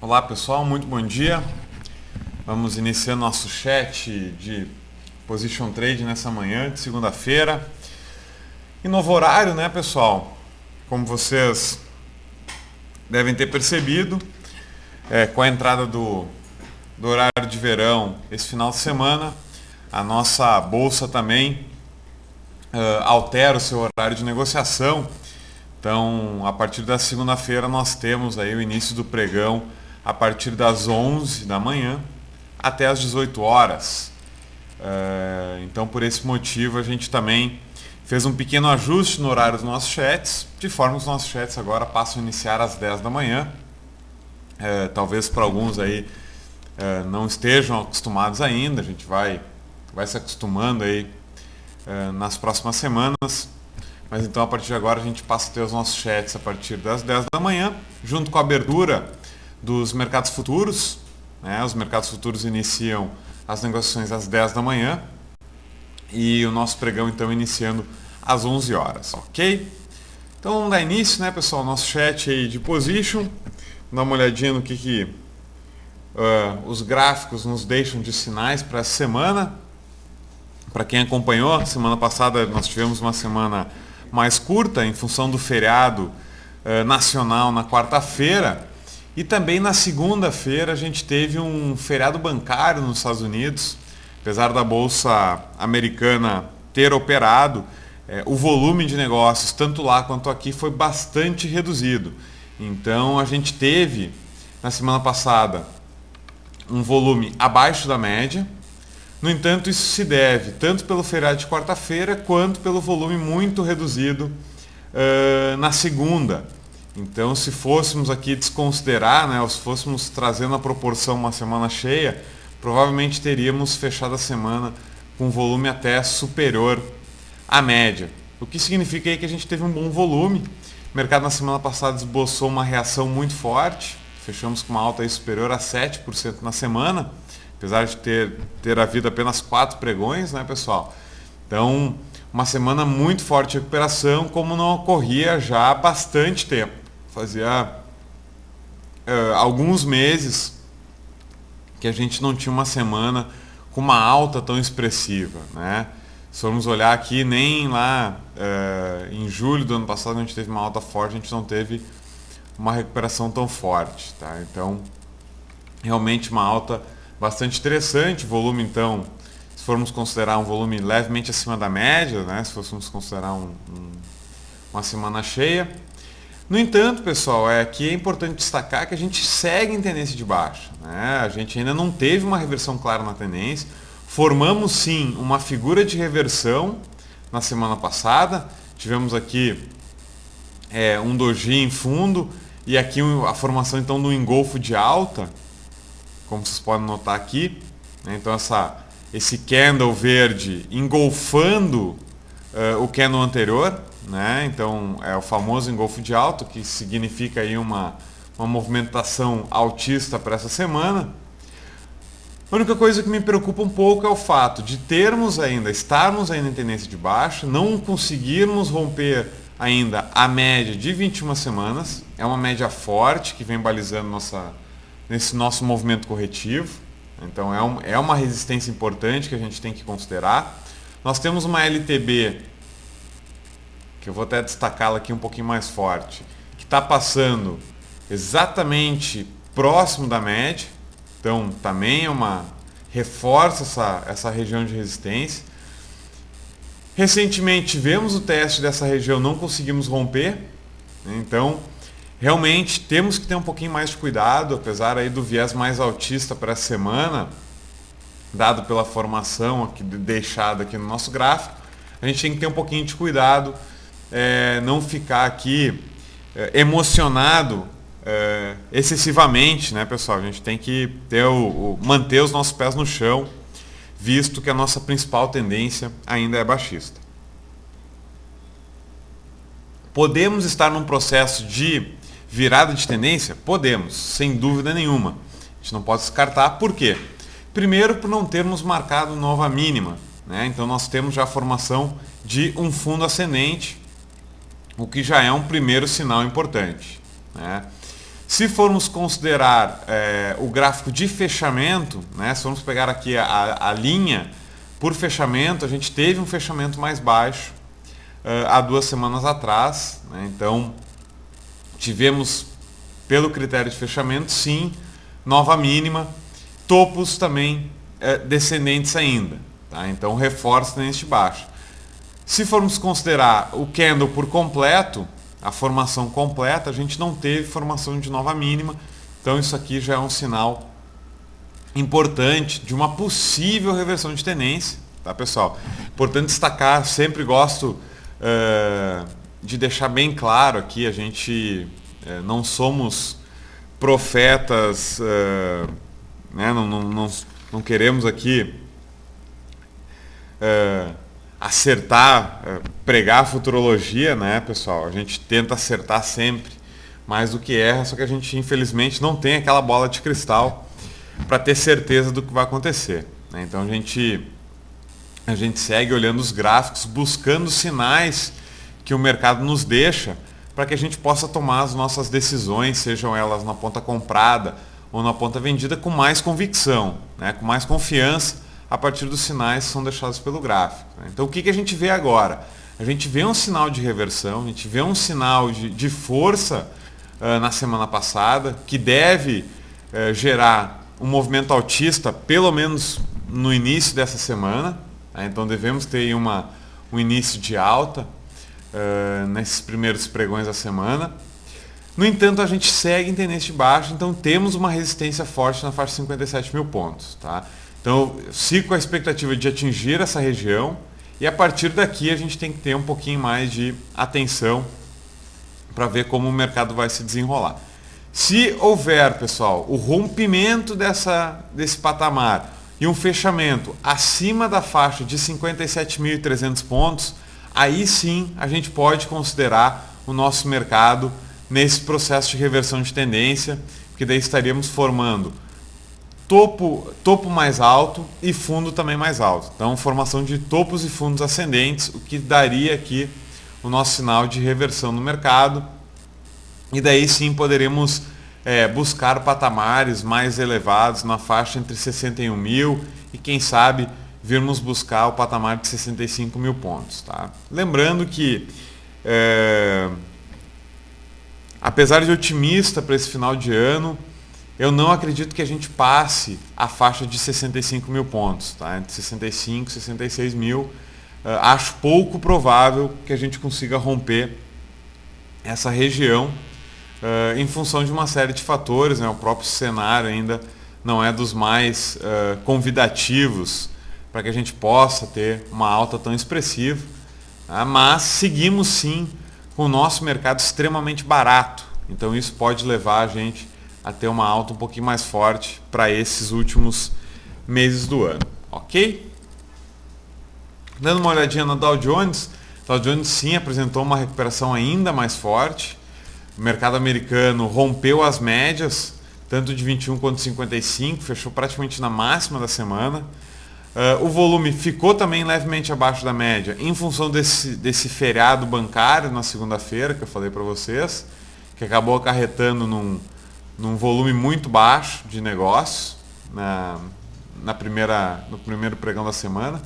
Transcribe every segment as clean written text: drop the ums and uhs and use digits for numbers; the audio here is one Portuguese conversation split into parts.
Olá pessoal, muito bom dia. Vamos iniciar nosso chat de Position Trade nessa manhã de segunda-feira. E novo horário, né pessoal? Como vocês devem ter percebido, com a entrada do horário de verão esse final de semana, a nossa bolsa também altera o seu horário de negociação. Então, a partir da segunda-feira nós temos aí o início do pregão a partir das 11 da manhã até as 18 horas. Então, por esse motivo, a gente também fez um pequeno ajuste no horário dos nossos chats, de forma que os nossos chats agora passam a iniciar às 10 da manhã. Talvez para alguns aí não estejam acostumados ainda, a gente vai se acostumando aí nas próximas semanas. Mas então a partir de agora a gente passa a ter os nossos chats a partir das 10 da manhã, junto com a abertura dos mercados futuros. Os mercados futuros iniciam as negociações às 10 da manhã e o nosso pregão então iniciando às 11 horas, ok? Então vamos dar início, né pessoal, nosso chat aí de position, dar uma olhadinha no que os gráficos nos deixam de sinais para essa semana. Para quem acompanhou, semana passada nós tivemos uma semana mais curta em função do feriado nacional na quarta-feira, e também na segunda-feira a gente teve um feriado bancário nos Estados Unidos. Apesar da bolsa americana ter operado, o volume de negócios tanto lá quanto aqui foi bastante reduzido. Então a gente teve na semana passada um volume abaixo da média. No entanto, isso se deve tanto pelo feriado de quarta-feira quanto pelo volume muito reduzido na segunda. Então, se fôssemos aqui desconsiderar, ou se fôssemos trazendo a proporção uma semana cheia, provavelmente teríamos fechado a semana com um volume até superior à média. O que significa aí que a gente teve um bom volume. O mercado na semana passada esboçou uma reação muito forte. Fechamos com uma alta aí superior a 7% na semana. Apesar de ter havido apenas 4 pregões, né, pessoal? Então, uma semana muito forte de recuperação, como não ocorria já há bastante tempo. Fazia alguns meses que a gente não tinha uma semana com uma alta tão expressiva, né? Se formos olhar aqui, nem lá em julho do ano passado, a gente teve uma alta forte, a gente não teve uma recuperação tão forte, tá? Então, realmente uma alta bastante interessante. Volume, então, se formos considerar um volume levemente acima da média, né? Se fôssemos considerar uma semana cheia. No entanto, pessoal, aqui é importante destacar que a gente segue em tendência de baixa, né? A gente ainda não teve uma reversão clara na tendência. Formamos sim uma figura de reversão na semana passada. Tivemos aqui um doji em fundo e aqui a formação então do engolfo de alta, como vocês podem notar aqui, né? Então esse candle verde engolfando o candle anterior, né? Então é o famoso engolfo de alta, que significa aí uma movimentação altista para essa semana. A única coisa que me preocupa um pouco é o fato de estarmos ainda em tendência de baixa, não conseguirmos romper ainda a média de 21 semanas. É uma média forte que vem balizando nesse nosso movimento corretivo. Então é uma resistência importante que a gente tem que considerar. Nós temos uma LTB, que eu vou até destacá-la aqui um pouquinho mais forte, que está passando exatamente próximo da média. Então também reforça essa região de resistência. Recentemente tivemos o teste dessa região, não conseguimos romper. Então realmente temos que ter um pouquinho mais de cuidado, apesar aí do viés mais altista para essa semana, dado pela formação aqui, deixada aqui no nosso gráfico. A gente tem que ter um pouquinho de cuidado, não ficar aqui emocionado excessivamente, né, pessoal? A gente tem que manter os nossos pés no chão, visto que a nossa principal tendência ainda é baixista. Podemos estar num processo de virada de tendência? Podemos, sem dúvida nenhuma. A gente não pode descartar. Por quê? Primeiro, por não termos marcado nova mínima, né? Então nós temos já a formação de um fundo ascendente, o que já é um primeiro sinal importante, né? Se formos considerar o gráfico de fechamento, né, se formos pegar aqui a linha por fechamento, a gente teve um fechamento mais baixo há 2 semanas atrás, né, então tivemos, pelo critério de fechamento, sim, nova mínima, topos também descendentes ainda, tá? Então reforça tendência de baixa. Se formos considerar o candle por completo, a formação completa, a gente não teve formação de nova mínima, então isso aqui já é um sinal importante de uma possível reversão de tendência, tá, pessoal? Importante destacar, sempre gosto de deixar bem claro aqui, a gente não somos profetas, né, não queremos aqui acertar, pregar a futurologia, né, pessoal? A gente tenta acertar sempre mais do que erra, só que a gente infelizmente não tem aquela bola de cristal para ter certeza do que vai acontecer, né? Então a gente segue olhando os gráficos, buscando sinais que o mercado nos deixa para que a gente possa tomar as nossas decisões, sejam elas na ponta comprada ou na ponta vendida, com mais convicção, né, com mais confiança, a partir dos sinais que são deixados pelo gráfico. Então o que a gente vê agora? A gente vê um sinal de reversão, a gente vê um sinal de força na semana passada, que deve gerar um movimento altista, pelo menos no início dessa semana. Então devemos ter aí um início de alta nesses primeiros pregões da semana. No entanto, a gente segue em tendência de baixa, então temos uma resistência forte na faixa de 57 mil pontos. Tá? Então, sigo com a expectativa de atingir essa região e a partir daqui a gente tem que ter um pouquinho mais de atenção para ver como o mercado vai se desenrolar. Se houver, pessoal, o rompimento desse patamar e um fechamento acima da faixa de 57.300 pontos, aí sim a gente pode considerar o nosso mercado nesse processo de reversão de tendência, porque daí estaríamos formando topo mais alto e fundo também mais alto. Então, formação de topos e fundos ascendentes, o que daria aqui o nosso sinal de reversão no mercado. E daí sim poderemos buscar patamares mais elevados na faixa entre 61 mil e quem sabe virmos buscar o patamar de 65 mil pontos. Tá? Lembrando que, apesar de otimista para esse final de ano, eu não acredito que a gente passe a faixa de 65 mil pontos, tá? Entre 65 e 66 mil. Acho pouco provável que a gente consiga romper essa região em função de uma série de fatores, né? O próprio cenário ainda não é dos mais convidativos para que a gente possa ter uma alta tão expressiva, tá? Mas seguimos sim com o nosso mercado extremamente barato, então isso pode levar a gente a ter uma alta um pouquinho mais forte para esses últimos meses do ano, ok? Dando uma olhadinha na Dow Jones sim apresentou uma recuperação ainda mais forte. O mercado americano rompeu as médias, tanto de 21 quanto de 55, fechou praticamente na máxima da semana. O volume ficou também levemente abaixo da média em função desse feriado bancário na segunda-feira, que eu falei para vocês, que acabou acarretando num volume muito baixo de negócios no primeiro pregão da semana.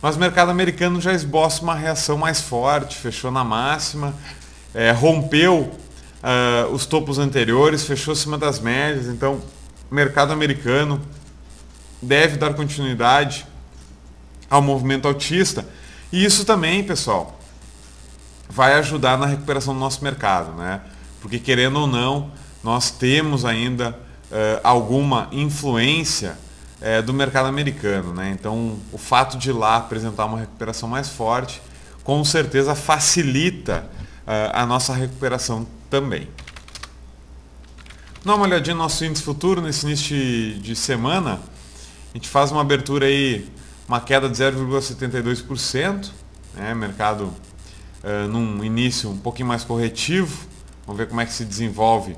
Mas o mercado americano já esboça uma reação mais forte, fechou na máxima, rompeu os topos anteriores, fechou acima das médias. Então, o mercado americano deve dar continuidade ao movimento altista. E isso também, pessoal, vai ajudar na recuperação do nosso mercado, né? Porque, querendo ou não, nós temos ainda alguma influência do mercado americano, né? Então, o fato de lá apresentar uma recuperação mais forte, com certeza facilita a nossa recuperação também. Dá uma olhadinha no nosso índice futuro nesse início de semana. A gente faz uma abertura aí, uma queda de 0,72%, né? Mercado num início um pouquinho mais corretivo. Vamos ver como é que se desenvolve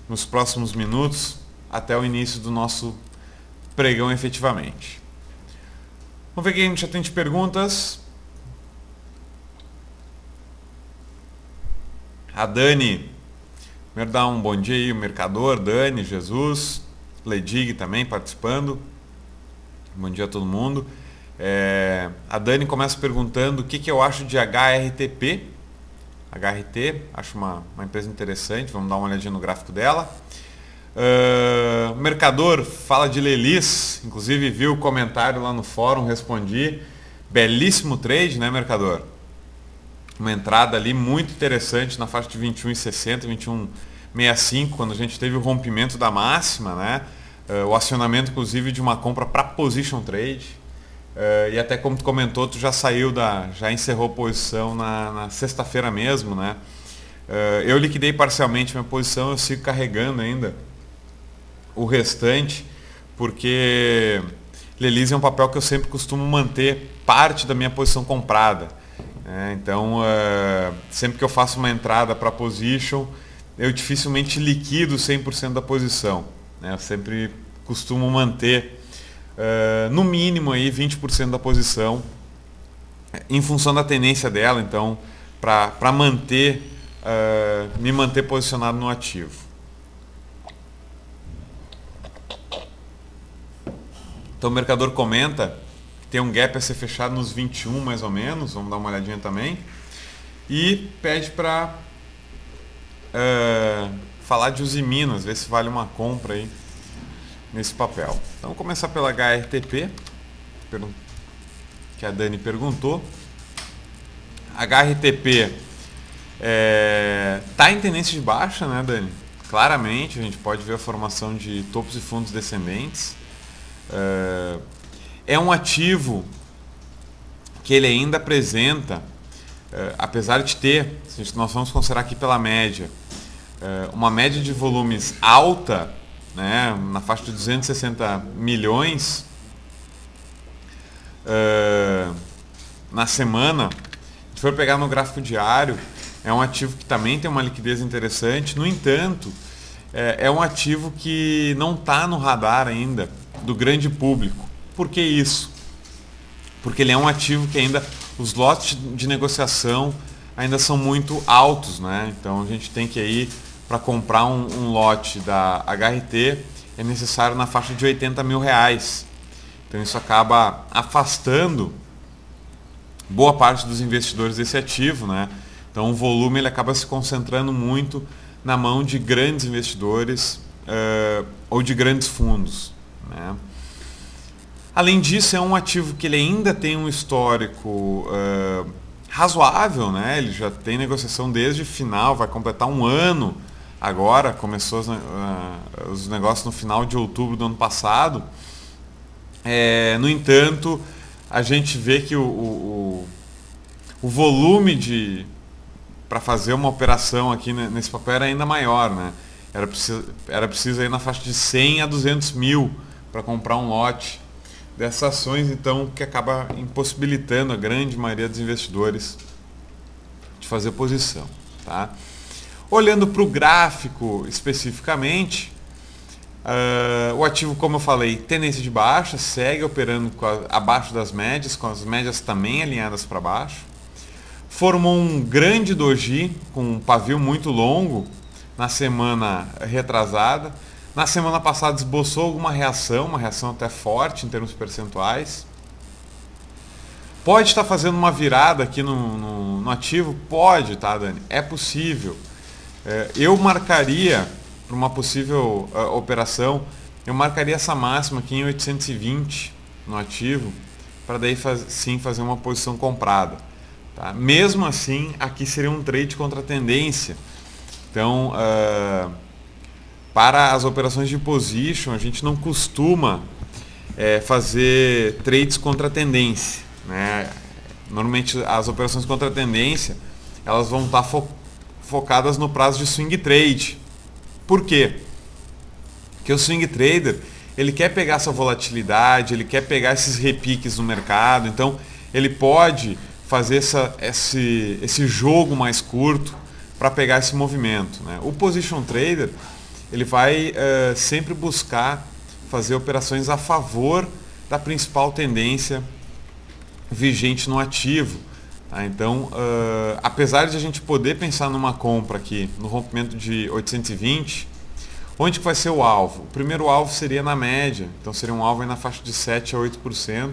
nos próximos minutos até o início do nosso pregão efetivamente. Vamos ver aqui, a gente já tem de perguntas. A Dani Primeiro dar um bom dia aí, o Mercador, Dani, Jesus, Ledig também participando. Bom dia a todo mundo. A Dani começa perguntando o que eu acho de HRTP. HRT, acho uma empresa interessante, vamos dar uma olhadinha no gráfico dela. Mercador fala de Lelis, inclusive viu o comentário lá no fórum, respondi. Belíssimo trade, né, Mercador? Uma entrada ali muito interessante na faixa de 21,60, 21,65, quando a gente teve o rompimento da máxima, né? O acionamento, inclusive, de uma compra para position trade. E até como tu comentou, tu já já encerrou posição na sexta-feira mesmo, né? Eu liquidei parcialmente minha posição, eu sigo carregando ainda o restante, porque Lelis é um papel que eu sempre costumo manter parte da minha posição comprada. Então, sempre que eu faço uma entrada para position, eu dificilmente liquido 100% da posição. Eu sempre costumo manter no mínimo aí 20% da posição em função da tendência dela, então para me manter posicionado no ativo. Então o mercador comenta que tem um gap a ser fechado nos 21 mais ou menos, vamos dar uma olhadinha também, e pede para falar de Usiminas, ver se vale uma compra aí nesse papel. Então vamos começar pela HRTP, que a Dani perguntou. HRTP está em tendência de baixa, né, Dani? Claramente, a gente pode ver a formação de topos e fundos descendentes. É um ativo que ele ainda apresenta, apesar de ter, se nós vamos considerar aqui pela média, uma média de volumes alta, né, na faixa de 260 milhões na semana. Se for pegar no gráfico diário, é um ativo que também tem uma liquidez interessante. No entanto, é um ativo que não está no radar ainda do grande público. Por que isso? Porque ele é um ativo que ainda os lotes de negociação ainda são muito altos, né? Então a gente tem que ir para comprar um lote da HRT, é necessário na faixa de 80 mil reais. Então isso acaba afastando boa parte dos investidores desse ativo, né? Então o volume ele acaba se concentrando muito na mão de grandes investidores ou de grandes fundos, né? Além disso, é um ativo que ele ainda tem um histórico razoável, né? Ele já tem negociação desde o final, vai completar um ano agora, começou os negócios no final de outubro do ano passado. No entanto, a gente vê que o volume para fazer uma operação aqui nesse papel era ainda maior, né? Era preciso ir na faixa de 100 a 200 mil para comprar um lote dessas ações, então, que acaba impossibilitando a grande maioria dos investidores de fazer posição, tá? Olhando para o gráfico especificamente, o ativo, como eu falei, tendência de baixa, segue operando abaixo das médias, com as médias também alinhadas para baixo. Formou um grande doji com um pavio muito longo na semana retrasada. Na semana passada esboçou alguma reação, uma reação até forte em termos percentuais. Pode estar fazendo uma virada aqui no ativo? Pode, tá, Dani? É possível. Eu marcaria, para uma possível operação, eu marcaria essa máxima aqui em 820 no ativo, para daí sim fazer uma posição comprada. Tá? Mesmo assim, aqui seria um trade contra a tendência. Então, para as operações de position, a gente não costuma fazer trades contra a tendência, né? Normalmente as operações contra a tendência, elas vão estar focadas no prazo de swing trade. Por quê? Porque o swing trader, ele quer pegar essa volatilidade, ele quer pegar esses repiques no mercado, então ele pode fazer esse jogo mais curto para pegar esse movimento, né? O position trader, ele vai sempre buscar fazer operações a favor da principal tendência vigente no ativo, Tá? Então, apesar de a gente poder pensar numa compra aqui, no rompimento de 820, onde que vai ser o alvo? O primeiro alvo seria na média, então seria um alvo aí na faixa de 7 a 8%.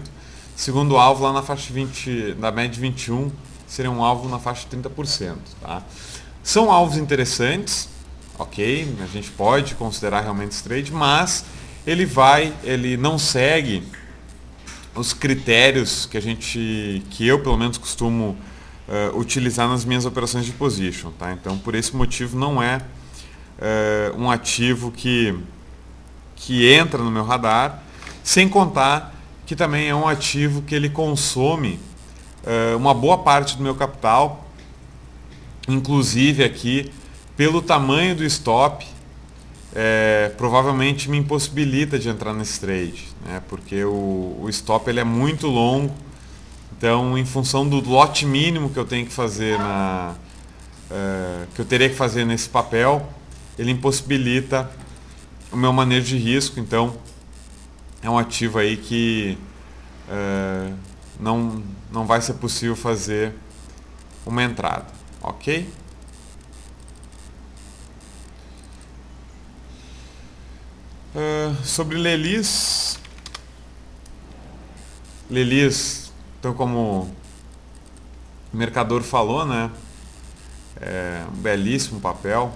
Segundo alvo lá na faixa de 20, da média de 21, seria um alvo na faixa de 30%. Tá? São alvos interessantes, ok? A gente pode considerar realmente esse trade, mas ele não segue os critérios que eu pelo menos costumo utilizar nas minhas operações de position. Tá? Então, por esse motivo, não é um ativo que entra no meu radar, sem contar que também é um ativo que ele consome uma boa parte do meu capital, inclusive aqui, pelo tamanho do stop, provavelmente me impossibilita de entrar nesse trade, né? Porque o stop ele é muito longo, então em função do lote mínimo que eu tenho que fazer que eu teria que fazer nesse papel, ele impossibilita o meu manejo de risco. Então é um ativo aí que não vai ser possível fazer uma entrada, ok? Sobre Lelis, então como o mercador falou, né, é um belíssimo papel,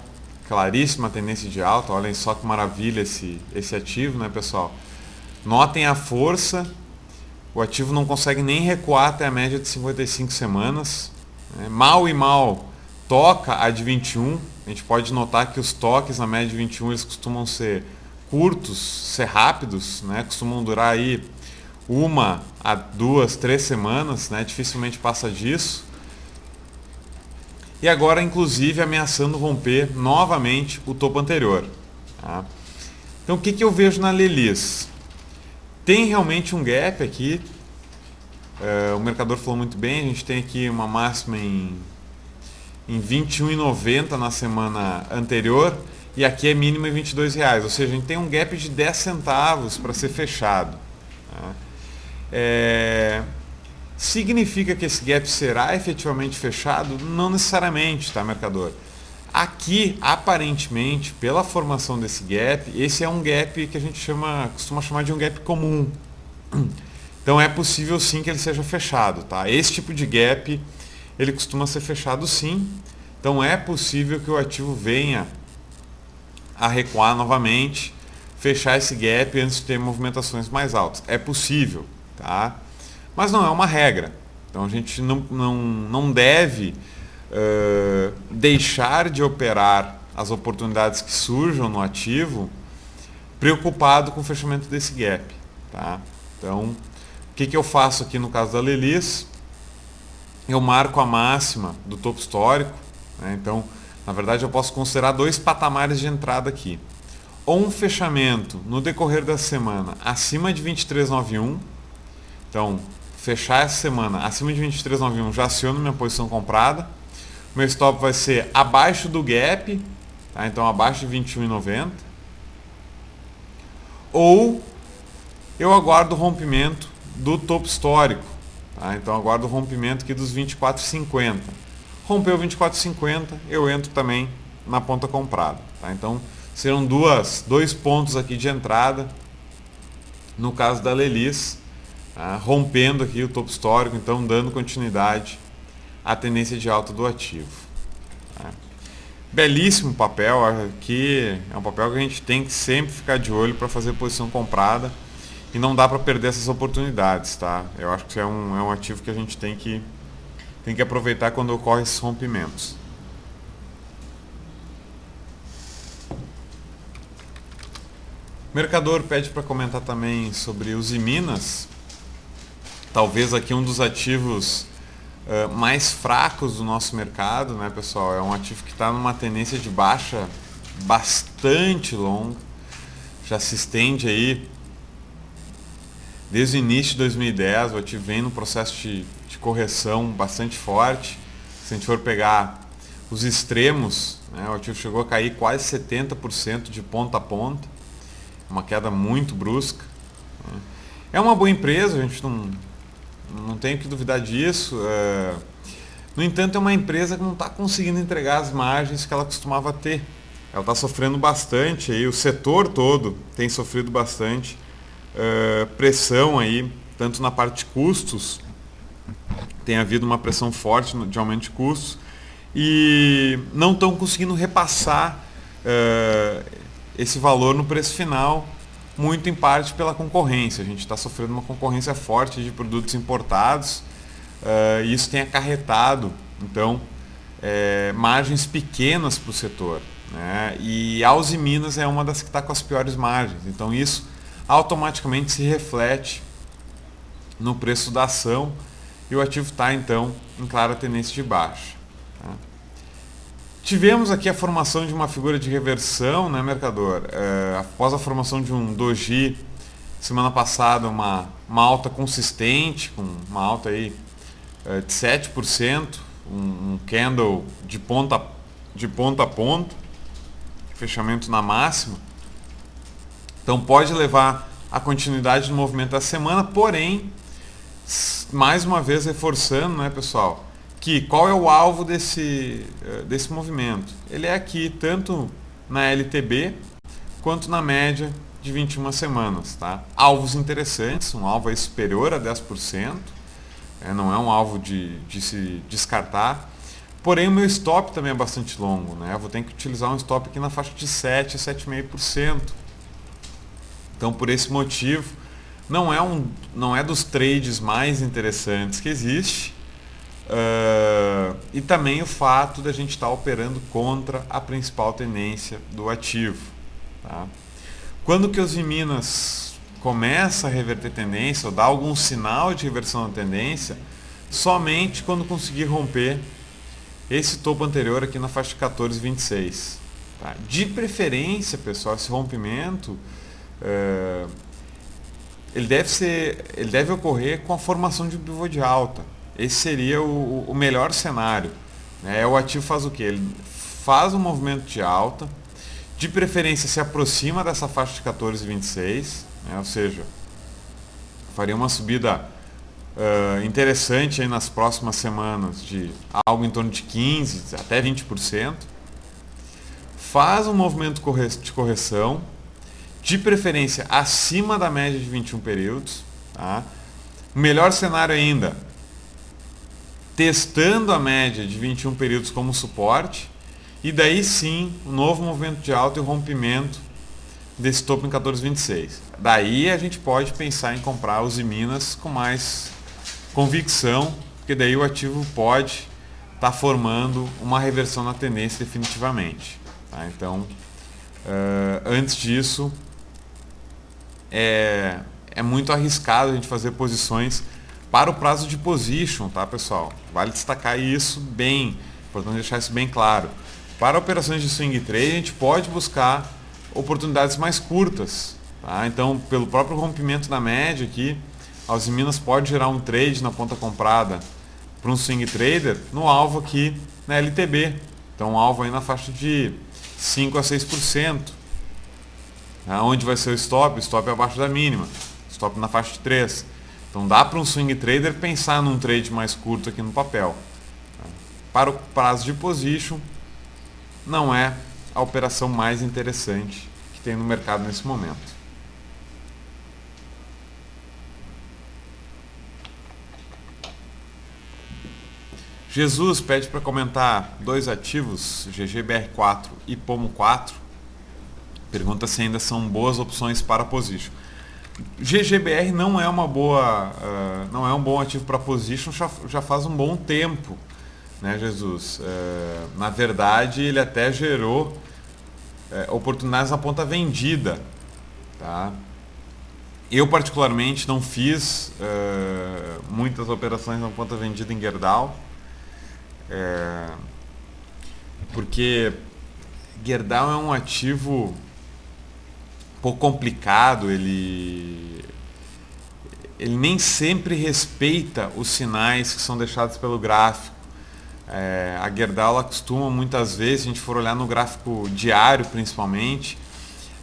claríssima tendência de alta. Olhem só que maravilha esse ativo, né, pessoal? Notem a força, o ativo não consegue nem recuar até a média de 55 semanas, né? Mal e mal toca a de 21, a gente pode notar que os toques na média de 21 eles costumam ser curtos, ser rápidos, né? Costumam durar aí 1 a 2, 3 semanas, né? Dificilmente passa disso. E agora, inclusive, ameaçando romper novamente o topo anterior. Tá? Então, o que eu vejo na Lelis? Tem realmente um gap aqui. O mercador falou muito bem, a gente tem aqui uma máxima em R$21,90 na semana anterior, e aqui é mínima em R$22, ou seja, a gente tem um gap de 10 centavos para ser fechado. Tá? Significa que esse gap será efetivamente fechado? Não necessariamente, tá, mercador? Aqui, aparentemente, pela formação desse gap, esse é um gap que a gente costuma chamar de um gap comum. Então é possível sim que ele seja fechado, tá? Esse tipo de gap, ele costuma ser fechado sim. Então é possível que o ativo venha a recuar novamente, fechar esse gap antes de ter movimentações mais altas. É possível, tá? Mas não é uma regra. Então a gente não deve deixar de operar as oportunidades que surjam no ativo preocupado com o fechamento desse gap. Tá? Então, o que eu faço aqui no caso da Lelis? Eu marco a máxima do topo histórico. Né? Então, na verdade, eu posso considerar 2 patamares de entrada aqui. Ou um fechamento no decorrer da semana acima de 23,91. Então, fechar essa semana acima de 23,91, já aciono minha posição comprada. Meu stop vai ser abaixo do gap, tá? Então abaixo de 21,90. Ou eu aguardo o rompimento do topo histórico. Tá? Então aguardo o rompimento aqui dos 24,50. Rompeu 24,50, eu entro também na ponta comprada. Tá? Então serão 2 pontos aqui de entrada no caso da Lelis. Tá? Rompendo aqui o topo histórico, então dando continuidade à tendência de alta do ativo. Tá? Belíssimo papel, aqui é um papel que a gente tem que sempre ficar de olho para fazer posição comprada e não dá para perder essas oportunidades. Tá? Eu acho que é um ativo que a gente tem que aproveitar quando ocorrem esses rompimentos. O mercador pede para comentar também sobre os Minas. Talvez aqui um dos ativos mais fracos do nosso mercado, né, pessoal? É um ativo que está numa tendência de baixa bastante longa. Já se estende aí desde o início de 2010. O ativo vem num processo de correção bastante forte. Se a gente for pegar os extremos, né, o ativo chegou a cair quase 70% de ponta a ponta. Uma queda muito brusca. Né? É uma boa empresa, a gente não tenho que duvidar disso. No entanto, é uma empresa que não está conseguindo entregar as margens que ela costumava ter. Ela está sofrendo bastante, aí, o setor todo tem sofrido bastante pressão aí, tanto na parte de custos, tem havido uma pressão forte de aumento de custos, e não estão conseguindo repassar esse valor no preço final, muito em parte pela concorrência. A gente está sofrendo uma concorrência forte de produtos importados, e isso tem acarretado, então, margens pequenas para o setor, né? E a Uzi Minas é uma das que está com as piores margens, então isso automaticamente se reflete no preço da ação e o ativo está, então, em clara tendência de baixa. Tá? Tivemos aqui a formação de uma figura de reversão, né, mercador? Após a formação de um doji, semana passada, uma alta consistente, com uma alta aí, de 7%, um candle de ponta a ponta, fechamento na máxima. Então pode levar a continuidade do movimento da semana, porém, mais uma vez reforçando, né, pessoal, que qual é o alvo desse movimento? Ele é aqui, tanto na LTB quanto na média de 21 semanas. Tá? Alvos interessantes, um alvo aí superior a 10%, não é um alvo de se descartar, porém o meu stop também é bastante longo. Né? Eu vou ter que utilizar um stop aqui na faixa de 7 a 7,5%. Então, por esse motivo, não é dos trades mais interessantes que existe, e também o fato da gente estar operando contra a principal tendência do ativo. Tá? Quando que os Minas começa a reverter tendência ou dá algum sinal de reversão da tendência, somente quando conseguir romper esse topo anterior aqui na faixa de 14,26. Tá? De preferência, pessoal, esse rompimento ele deve ocorrer com a formação de um pivô de alta. Esse seria o melhor cenário. Né? O ativo faz o quê? Ele faz um movimento de alta, de preferência se aproxima dessa faixa de 14,26, né? Ou seja, faria uma subida interessante aí nas próximas semanas de algo em torno de 15% até 20%. Faz um movimento de correção, de preferência acima da média de 21 períodos. Tá? Melhor cenário ainda, testando a média de 21 períodos como suporte, e daí sim, um novo movimento de alta e o rompimento desse topo em 14,26. Daí a gente pode pensar em comprar os Minas com mais convicção, porque daí o ativo pode estar formando uma reversão na tendência definitivamente. Tá? Então, antes disso, é muito arriscado a gente fazer posições para o prazo de position, tá, pessoal? Vale destacar isso bem, importante deixar isso bem claro. Para operações de swing trade, a gente pode buscar oportunidades mais curtas. Tá? Então, pelo próprio rompimento da média aqui, a Uzi Minas pode gerar um trade na ponta comprada para um swing trader no alvo aqui na LTB. Então, um alvo aí na faixa de 5 a 6%. Onde vai ser o stop? O stop é abaixo da mínima. Stop na faixa de 3. Então dá para um swing trader pensar num trade mais curto aqui no papel. Para o prazo de position, não é a operação mais interessante que tem no mercado nesse momento. Jesus pede para comentar dois ativos, GGBR4 e POMO4. Pergunta se ainda são boas opções para position. GGBR não é uma boa, não é um bom ativo para position já faz um bom tempo, né, Jesus? Na verdade, ele até gerou oportunidades na ponta vendida, tá? Eu particularmente não fiz muitas operações na ponta vendida em Gerdau, porque Gerdau é um ativo pouco complicado, ele nem sempre respeita os sinais que são deixados pelo gráfico. A Gerdau ela costuma muitas vezes, se a gente for olhar no gráfico diário principalmente,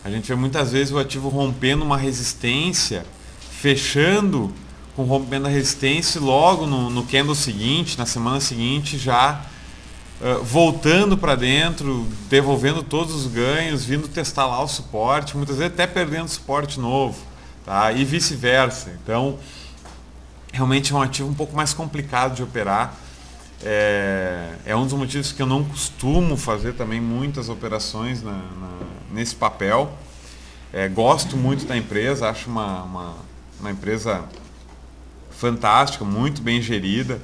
a gente vê muitas vezes o ativo rompendo uma resistência, fechando com o rompimento da resistência e logo no candle seguinte, na semana seguinte, já voltando para dentro, devolvendo todos os ganhos, vindo testar lá o suporte, muitas vezes até perdendo suporte novo, tá? E vice-versa. Então, realmente é um ativo um pouco mais complicado de operar. É um dos motivos que eu não costumo fazer também muitas operações nesse papel. Gosto muito da empresa, acho uma empresa fantástica, muito bem gerida.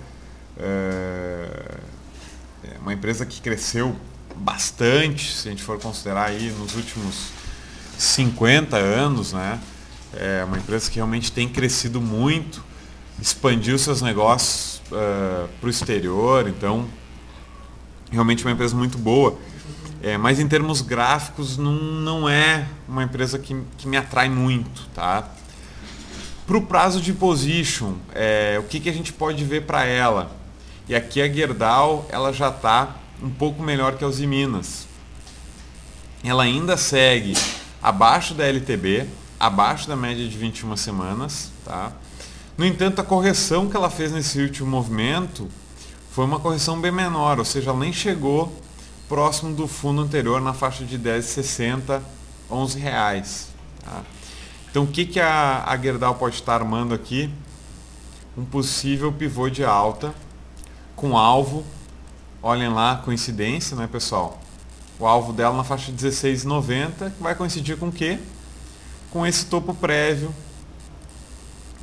Uma empresa que cresceu bastante, se a gente for considerar aí nos últimos 50 anos, né? É uma empresa que realmente tem crescido muito, expandiu seus negócios para o exterior, então realmente uma empresa muito boa. Mas em termos gráficos não é uma empresa que me atrai muito, tá? Para o prazo de position, o que a gente pode ver para ela? E aqui a Gerdau ela já está um pouco melhor que a Uzi Minas. Ela ainda segue abaixo da LTB, abaixo da média de 21 semanas. Tá? No entanto, a correção que ela fez nesse último movimento foi uma correção bem menor, ou seja, ela nem chegou próximo do fundo anterior na faixa de 10,60, R$11. Tá? Então o que a Gerdau pode estar armando aqui? Um possível pivô de alta com alvo, olhem lá, coincidência, né, pessoal? O alvo dela na faixa de 16,90, que vai coincidir com o quê? Com esse topo prévio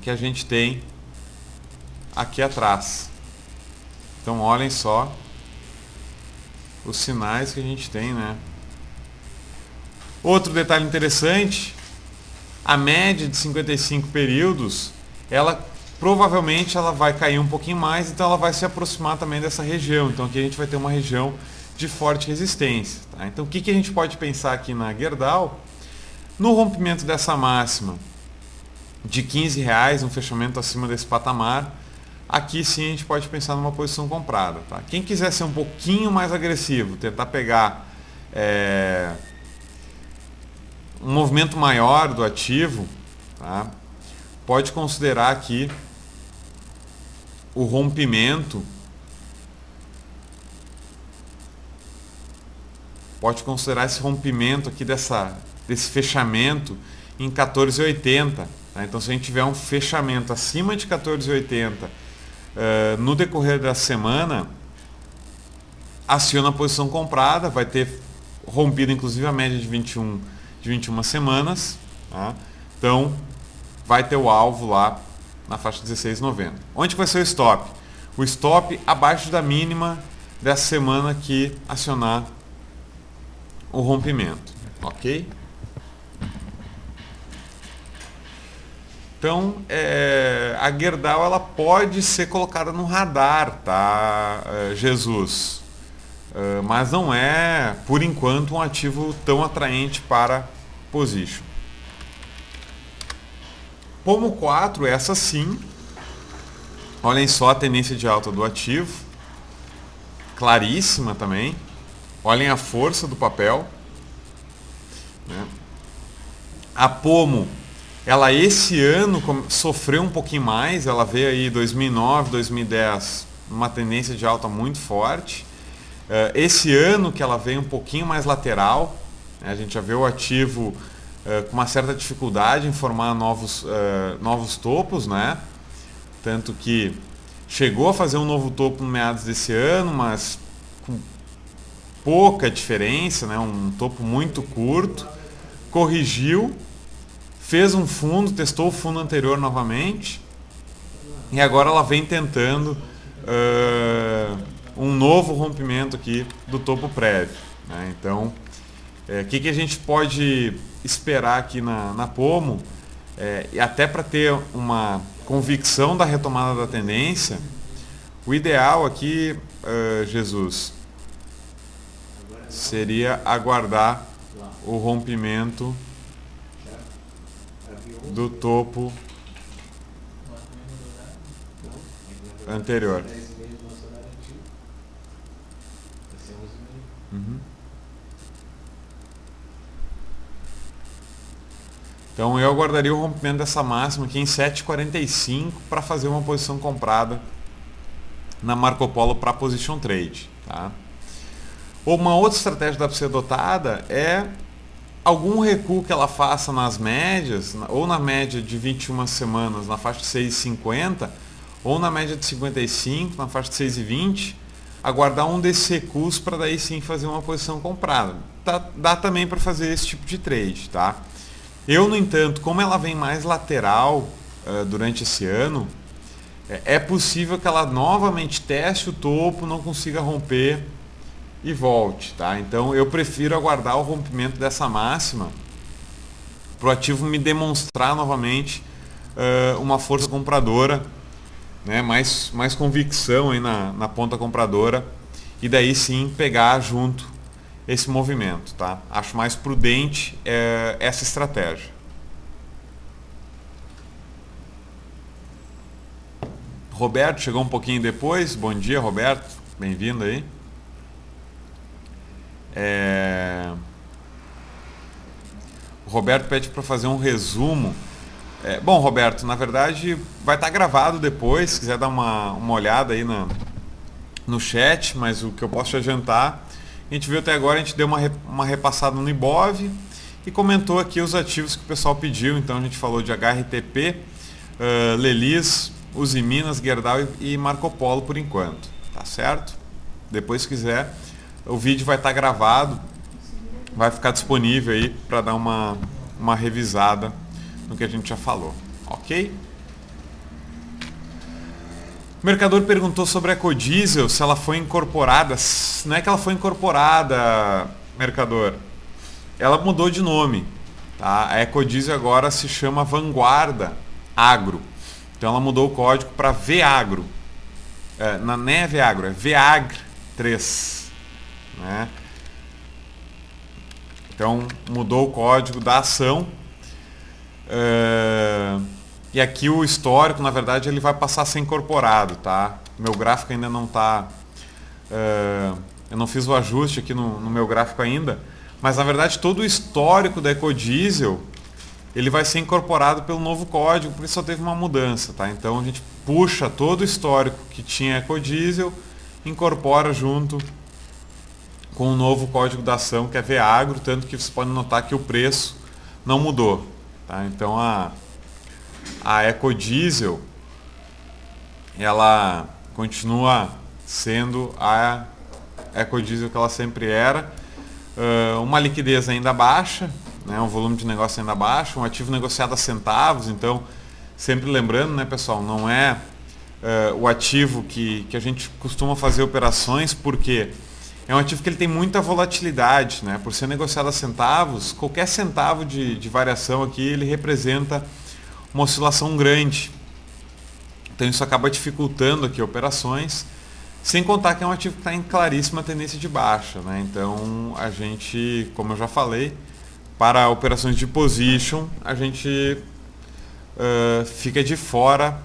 que a gente tem aqui atrás. Então, olhem só os sinais que a gente tem, né? Outro detalhe interessante, a média de 55 períodos, provavelmente ela vai cair um pouquinho mais, então ela vai se aproximar também dessa região. Então aqui a gente vai ter uma região de forte resistência. Tá? Então o que a gente pode pensar aqui na Gerdau? No rompimento dessa máxima de R$15, um fechamento acima desse patamar, aqui sim a gente pode pensar numa posição comprada. Tá? Quem quiser ser um pouquinho mais agressivo, tentar pegar um movimento maior do ativo, tá? Pode considerar aqui o rompimento, pode considerar esse rompimento aqui desse fechamento em 14,80. Tá? Então se a gente tiver um fechamento acima de 14,80 no decorrer da semana, aciona a posição comprada, vai ter rompido inclusive a média de 21 semanas. Tá? Então vai ter o alvo lá na faixa 16,90. Onde vai ser o stop? O stop abaixo da mínima dessa semana que acionar o rompimento. Ok? Então, a Gerdau ela pode ser colocada no radar, tá, Jesus? Mas não é, por enquanto, um ativo tão atraente para position. Pomo 4, essa sim. Olhem só a tendência de alta do ativo. Claríssima também. Olhem a força do papel. Né? A Pomo, ela esse ano sofreu um pouquinho mais. Ela veio aí 2009, 2010, uma tendência de alta muito forte. Esse ano que ela veio um pouquinho mais lateral. Né? A gente já vê o ativo com uma certa dificuldade em formar novos topos, né? Tanto que chegou a fazer um novo topo no meados desse ano, mas com pouca diferença, né? Um topo muito curto, corrigiu, fez um fundo, testou o fundo anterior novamente e agora ela vem tentando um novo rompimento aqui do topo prévio, né? Então, o que a gente pode esperar aqui na Pomo, e até para ter uma convicção da retomada da tendência, o ideal aqui, Jesus, seria aguardar o rompimento do topo anterior. Uhum. Então eu aguardaria o rompimento dessa máxima aqui em 7,45 para fazer uma posição comprada na Marco Polo para position trade. Tá? Uma outra estratégia que dá para ser adotada é algum recuo que ela faça nas médias, ou na média de 21 semanas na faixa de 6,50, ou na média de 55 na faixa de 6,20, aguardar um desses recuos para daí sim fazer uma posição comprada. Dá também para fazer esse tipo de trade. Tá? Eu, no entanto, como ela vem mais lateral durante esse ano, é possível que ela novamente teste o topo, não consiga romper e volte. Tá? Então eu prefiro aguardar o rompimento dessa máxima para o ativo me demonstrar novamente uma força compradora, né? mais convicção aí na ponta compradora, e daí sim pegar junto esse movimento. Tá? Acho mais prudente essa estratégia. Roberto chegou um pouquinho depois. Bom dia, Roberto. Bem-vindo aí. O Roberto pede para fazer um resumo. Bom, Roberto, na verdade vai estar gravado depois, se quiser dar uma olhada aí no chat, mas o que eu posso te adiantar, a gente viu até agora, a gente deu uma repassada no Ibov e comentou aqui os ativos que o pessoal pediu. Então a gente falou de HRTP, Lelis, Usiminas, Gerdau e Marco Polo por enquanto, tá certo? Depois, se quiser, o vídeo vai estar gravado, vai ficar disponível aí para dar uma revisada no que a gente já falou, ok? O mercador perguntou sobre a Ecodiesel, se ela foi incorporada. Não é que ela foi incorporada, mercador, ela mudou de nome. Tá? A Ecodiesel agora se chama Vanguarda Agro. Então ela mudou o código para VAgro. Não é VAgro, é VAGR 3. Né? Então mudou o código da ação. E aqui o histórico, na verdade, ele vai passar a ser incorporado. Tá? Meu gráfico ainda não está... eu não fiz o ajuste aqui no meu gráfico ainda. Mas na verdade todo o histórico da Ecodiesel ele vai ser incorporado pelo novo código, por isso só teve uma mudança, tá? Então a gente puxa todo o histórico que tinha Ecodiesel, incorpora junto com o novo código da ação, que é VAgro, tanto que vocês podem notar que o preço não mudou, tá? Então a Ecodiesel, ela continua sendo a Ecodiesel que ela sempre era, uma liquidez ainda baixa, né, um volume de negócio ainda baixo, um ativo negociado a centavos. Então, sempre lembrando, né, pessoal, não é o ativo que a gente costuma fazer operações, porque é um ativo que ele tem muita volatilidade, né? Por ser negociado a centavos, qualquer centavo de variação aqui, ele representa uma oscilação grande. Então isso acaba dificultando aqui operações, sem contar que é um ativo que está em claríssima tendência de baixa, né? Então a gente, como eu já falei, para operações de position, a gente fica de fora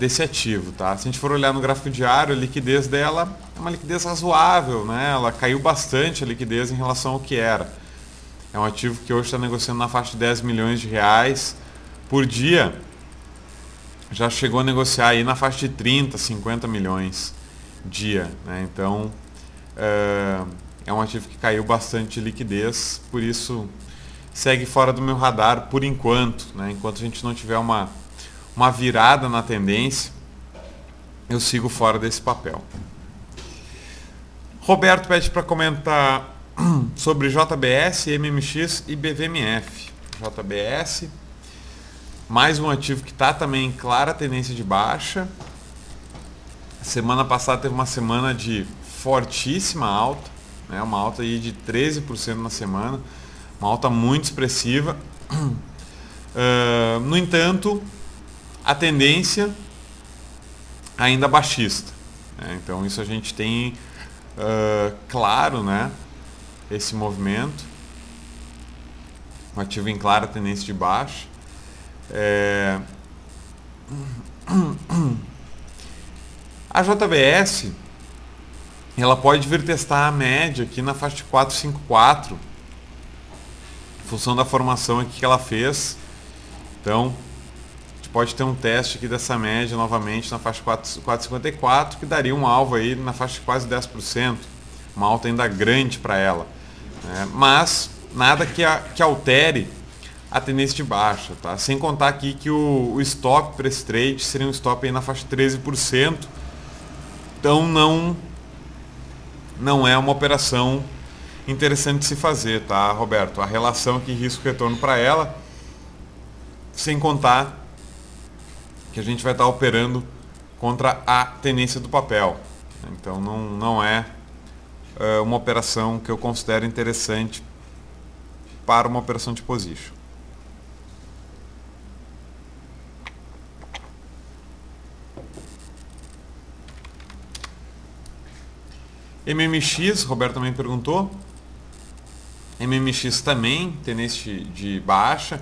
desse ativo. Tá? Se a gente for olhar no gráfico diário, a liquidez dela é uma liquidez razoável, né? Ela caiu bastante a liquidez em relação ao que era. É um ativo que hoje está negociando na faixa de 10 milhões de reais por dia. Já chegou a negociar aí na faixa de 30, 50 milhões dia. Né? Então, é um ativo que caiu bastante de liquidez, por isso segue fora do meu radar por enquanto. Né? Enquanto a gente não tiver uma virada na tendência, eu sigo fora desse papel. Roberto pede para comentar sobre JBS, MMX e BVMF. JBS, mais um ativo que está também em clara tendência de baixa. Semana passada teve uma semana de fortíssima alta, né? Uma alta aí de 13% na semana, uma alta muito expressiva. No entanto, a tendência ainda baixista. Né? Então isso a gente tem claro, né? Esse movimento, um ativo em clara tendência de baixa. A JBS, ela pode vir testar a média aqui na faixa de 454, em função da formação aqui que ela fez. Então, a gente pode ter um teste aqui dessa média novamente na faixa 4,54, que daria um alvo aí na faixa de quase 10%, uma alta ainda grande para ela, né? Mas nada que altere a tendência de baixa, tá? Sem contar aqui que o stop para esse trade seria um stop aí na faixa de 13%, então não é uma operação interessante de se fazer, tá, Roberto? A relação aqui risco-retorno para ela, sem contar que a gente vai estar operando contra a tendência do papel. Então não é uma operação que eu considero interessante para uma operação de position. MMX, Roberto também perguntou. MMX também, tendência de baixa.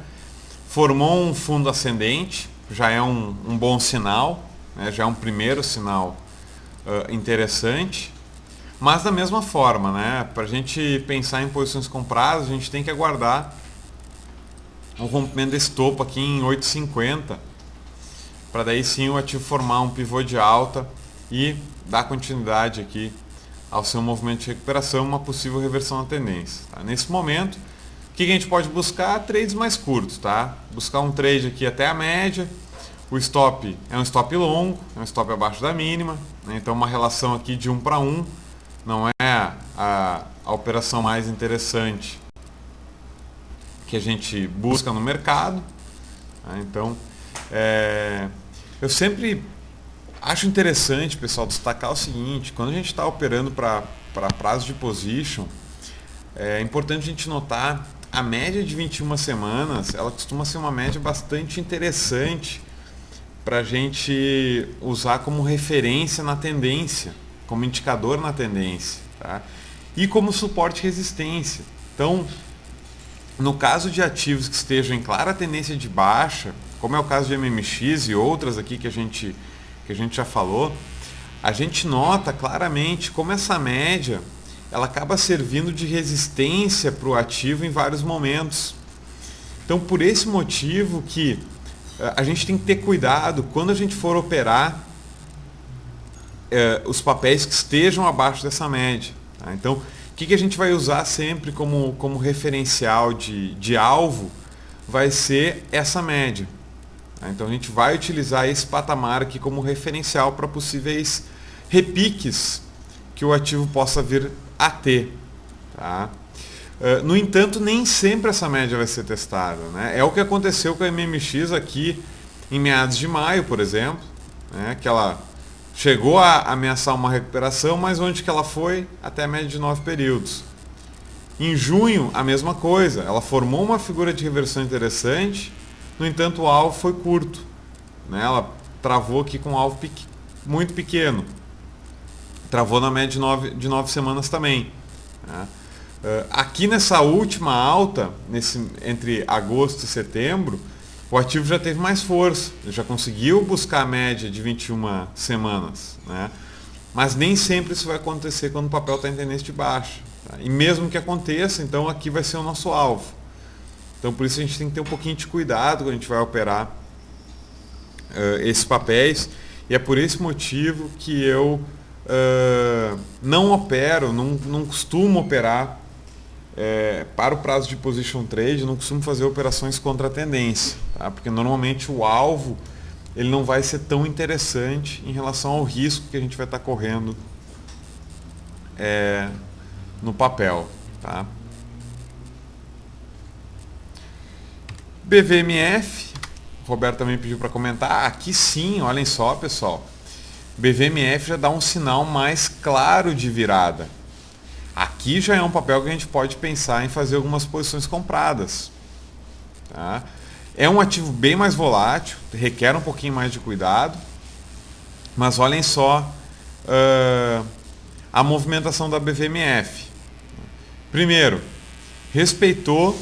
Formou um fundo ascendente, já é um bom sinal, né? Já é um primeiro sinal interessante. Mas da mesma forma, né? Para a gente pensar em posições compradas, a gente tem que aguardar o rompimento desse topo aqui em 8,50, para daí sim o ativo formar um pivô de alta e dar continuidade aqui ao seu movimento de recuperação, uma possível reversão na tendência. Tá? Nesse momento, o que a gente pode buscar? Trades mais curtos, tá? Buscar um trade aqui até a média. O stop é um stop longo, é um stop abaixo da mínima, né? Então uma relação aqui de 1 para 1 não é a operação mais interessante que a gente busca no mercado, tá? Então, eu sempre acho interessante, pessoal, destacar o seguinte: quando a gente está operando para prazo de position, é importante a gente notar a média de 21 semanas, ela costuma ser uma média bastante interessante para a gente usar como referência na tendência, como indicador na tendência, tá? E como suporte e resistência. Então, no caso de ativos que estejam em clara tendência de baixa, como é o caso de MMX e outras aqui que a gente já falou, a gente nota claramente como essa média ela acaba servindo de resistência para o ativo em vários momentos. Então, por esse motivo que a gente tem que ter cuidado quando a gente for operar os papéis que estejam abaixo dessa média. Tá? Então, o que a gente vai usar sempre como referencial de alvo vai ser essa média. Então a gente vai utilizar esse patamar aqui como referencial para possíveis repiques que o ativo possa vir a ter. Tá? No entanto, nem sempre essa média vai ser testada, né? É o que aconteceu com a MMX aqui em meados de maio, por exemplo, né? Que ela chegou a ameaçar uma recuperação, mas onde que ela foi? Até a média de 9 períodos. Em junho, a mesma coisa. Ela formou uma figura de reversão interessante. No entanto, o alvo foi curto, né? Ela travou aqui com um alvo muito pequeno. Travou na média de 9 semanas também, né? Aqui nessa última alta, entre agosto e setembro, o ativo já teve mais força. Ele já conseguiu buscar a média de 21 semanas, né? Mas nem sempre isso vai acontecer quando o papel está em tendência de baixa, tá? E mesmo que aconteça, então aqui vai ser o nosso alvo. Então, por isso a gente tem que ter um pouquinho de cuidado quando a gente vai operar esses papéis. E é por esse motivo que eu não opero, não costumo operar para o prazo de position trade, não costumo fazer operações contra a tendência, tá? Porque normalmente o alvo ele não vai ser tão interessante em relação ao risco que a gente vai estar correndo no papel, tá? BVMF, o Roberto também pediu para comentar. Aqui sim, olhem só, pessoal. BVMF já dá um sinal mais claro de virada. Aqui já é um papel que a gente pode pensar em fazer algumas posições compradas. Tá? É um ativo bem mais volátil, requer um pouquinho mais de cuidado. Mas olhem só a movimentação da BVMF. Primeiro, respeitou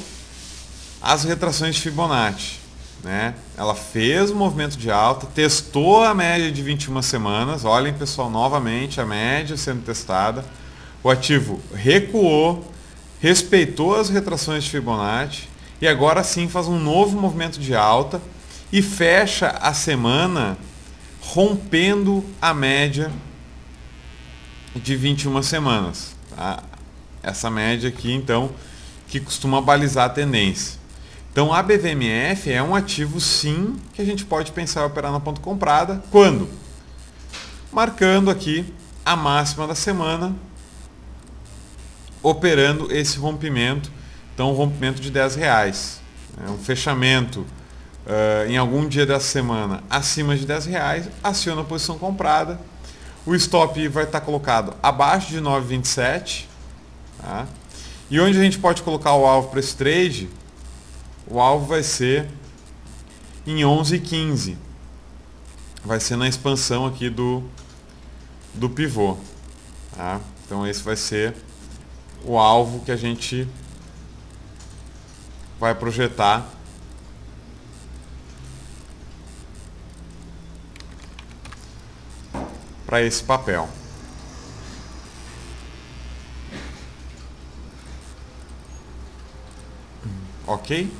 as retrações de Fibonacci, né? Ela fez o movimento de alta, testou a média de 21 semanas. Olhem, pessoal, novamente a média sendo testada. O ativo recuou, respeitou as retrações de Fibonacci e agora sim faz um novo movimento de alta e fecha a semana rompendo a média de 21 semanas. Tá? Essa média aqui, então, que costuma balizar a tendência. Então, a BVMF é um ativo, sim, que a gente pode pensar em operar na ponta comprada. Quando? Marcando aqui a máxima da semana, operando esse rompimento. Então, um rompimento de R$10. Um fechamento em algum dia da semana acima de R$10, aciona a posição comprada. O stop vai estar colocado abaixo de 9,27. Tá? E onde a gente pode colocar o alvo para esse trade? O alvo vai ser em 11,15. Vai ser na expansão aqui do pivô. Tá? Então esse vai ser o alvo que a gente vai projetar para esse papel. Ok?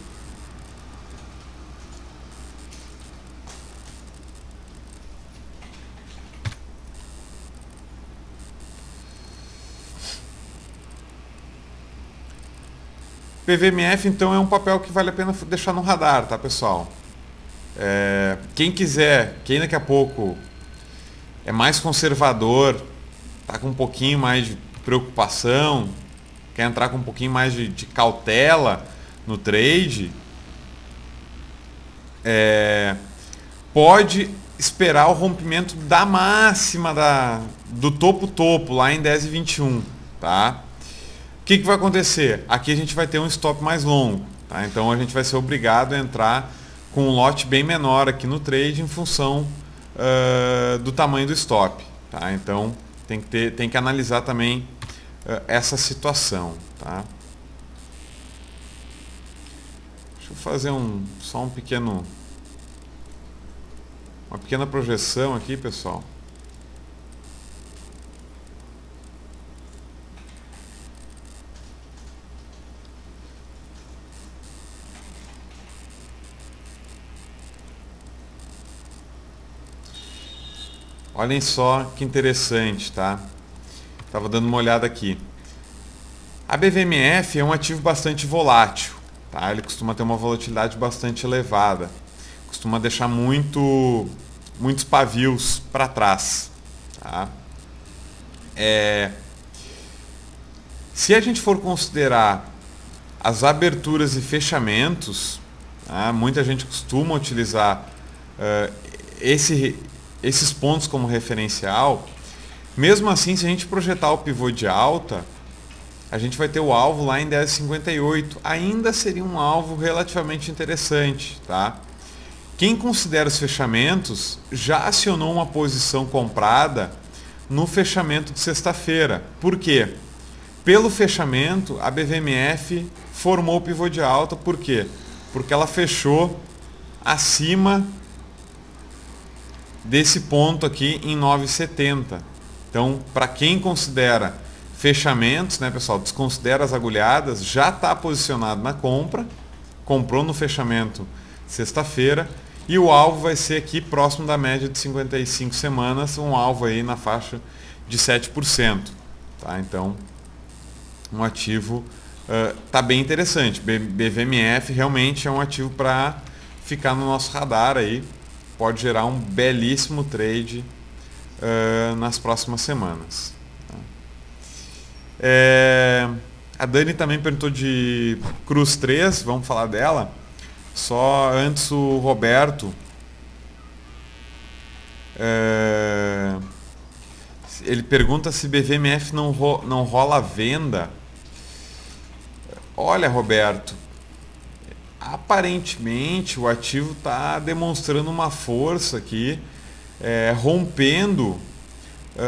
PVMF então é um papel que vale a pena deixar no radar, tá, pessoal? Quem quiser, quem daqui a pouco é mais conservador, tá com um pouquinho mais de preocupação, quer entrar com um pouquinho mais de cautela no trade, pode esperar o rompimento da máxima do topo lá em 10,21, tá? O que vai acontecer? Aqui a gente vai ter um stop mais longo, tá? Então a gente vai ser obrigado a entrar com um lote bem menor aqui no trade em função do tamanho do stop, tá? Então tem que analisar também essa situação, tá? Deixa eu fazer só uma pequena projeção aqui, pessoal. Olhem só que interessante, tá? Estava dando uma olhada aqui. A BVMF é um ativo bastante volátil, tá? Ele costuma ter uma volatilidade bastante elevada, costuma deixar muitos pavios para trás, tá? Se a gente for considerar as aberturas e fechamentos, tá? Muita gente costuma utilizar esses pontos como referencial. Mesmo assim, se a gente projetar o pivô de alta, a gente vai ter o alvo lá em 10,58. Ainda seria um alvo relativamente interessante, tá? Quem considera os fechamentos já acionou uma posição comprada no fechamento de sexta-feira. Por quê? Pelo fechamento, a BVMF formou o pivô de alta. Por quê? Porque ela fechou acima desse ponto aqui em 9,70. Então, para quem considera fechamentos, né, pessoal, desconsidera as agulhadas, já está posicionado na compra, comprou no fechamento sexta-feira, e o alvo vai ser aqui próximo da média de 55 semanas, um alvo aí na faixa de 7%. Tá? Então, um ativo tá bem interessante. BVMF realmente é um ativo para ficar no nosso radar aí. Pode gerar um belíssimo trade nas próximas semanas. Tá? A Dani também perguntou de Cruz 3, vamos falar dela. Só antes o Roberto, ele pergunta se BVMF não rola a venda. Olha, Roberto, aparentemente o ativo está demonstrando uma força aqui, rompendo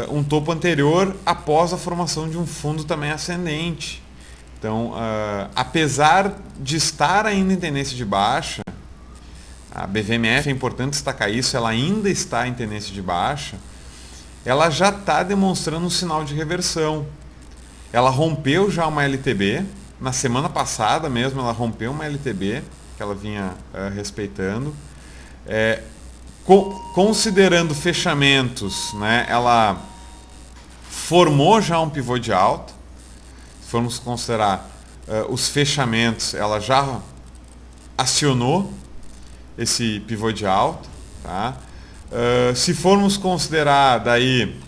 um topo anterior após a formação de um fundo também ascendente. Então, apesar de estar ainda em tendência de baixa, a BVMF, é importante destacar isso, ela ainda está em tendência de baixa, ela já está demonstrando um sinal de reversão. Ela rompeu já uma LTB, Na semana passada mesmo ela rompeu uma LTB, que ela vinha respeitando. Considerando fechamentos, né, ela formou já um pivô de alta. Se formos considerar os fechamentos, ela já acionou esse pivô de alta. Tá? Se formos considerar daí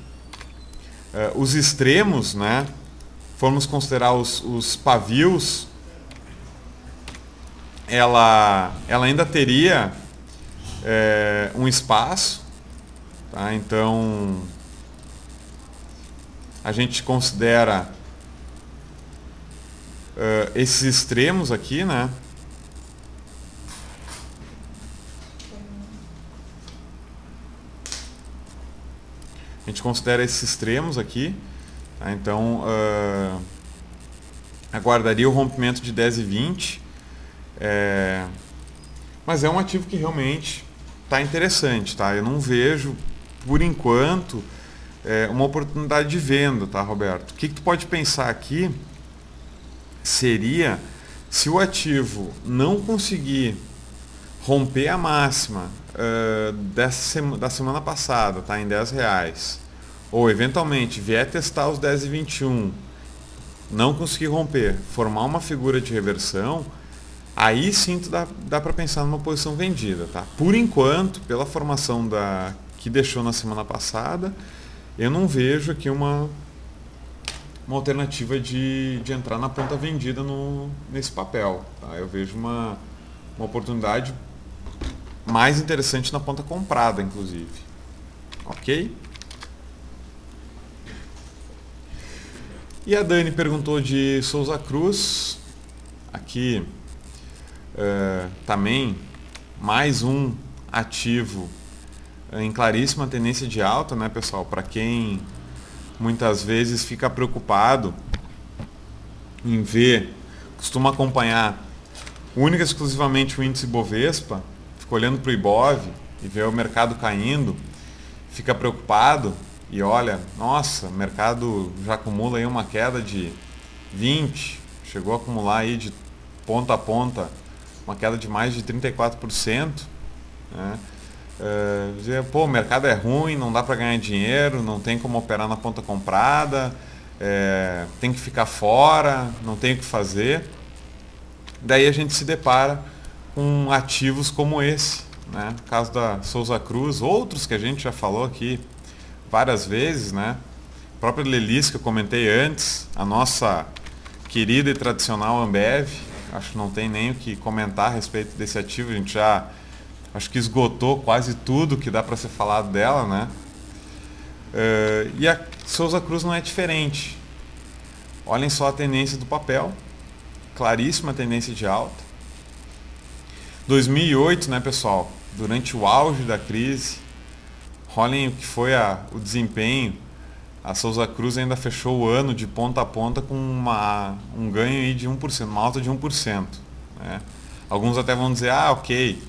os extremos, né, formos considerar os pavios, ela ainda teria um espaço, tá? Então a gente considera esses extremos aqui, né? A gente considera esses extremos aqui, tá? Então aguardaria o rompimento de 10,20, mas é um ativo que realmente está interessante, tá? Eu não vejo, por enquanto, uma oportunidade de venda, tá, Roberto? O que tu pode pensar aqui seria se o ativo não conseguir romper a máxima da semana passada, tá, em R$10, ou eventualmente vier testar os 10,21, não conseguir romper, formar uma figura de reversão, aí sim dá para pensar numa posição vendida, tá? Por enquanto, pela formação que deixou na semana passada, eu não vejo aqui uma alternativa de entrar na ponta vendida nesse papel, tá? Eu vejo uma oportunidade mais interessante na ponta comprada, inclusive. Ok? E a Dani perguntou de Souza Cruz. Aqui também mais um ativo em claríssima tendência de alta, né, pessoal? Para quem muitas vezes fica preocupado em ver, costuma acompanhar única e exclusivamente o índice Bovespa, fica olhando para o Ibov e vê o mercado caindo, fica preocupado e olha, nossa, o mercado já acumula aí uma queda de 20%, chegou a acumular aí de ponta a ponta uma queda de mais de 34%, né? Dizer, pô, o mercado é ruim, não dá para ganhar dinheiro, não tem como operar na ponta comprada, tem que ficar fora, não tem o que fazer. Daí a gente se depara com ativos como esse, né? No caso da Souza Cruz, outros que a gente já falou aqui várias vezes, né? A própria Lelis que eu comentei antes, a nossa querida e tradicional Ambev, acho que não tem nem o que comentar a respeito desse ativo, a gente já acho que esgotou quase tudo que dá para ser falado dela, né? E a Souza Cruz não é diferente. Olhem só a tendência do papel, claríssima tendência de alta. 2008, né, pessoal? Durante o auge da crise, olhem o que foi o desempenho. A Souza Cruz ainda fechou o ano de ponta a ponta com um ganho aí de 1%, uma alta de 1%. Né? Alguns até vão dizer, ok,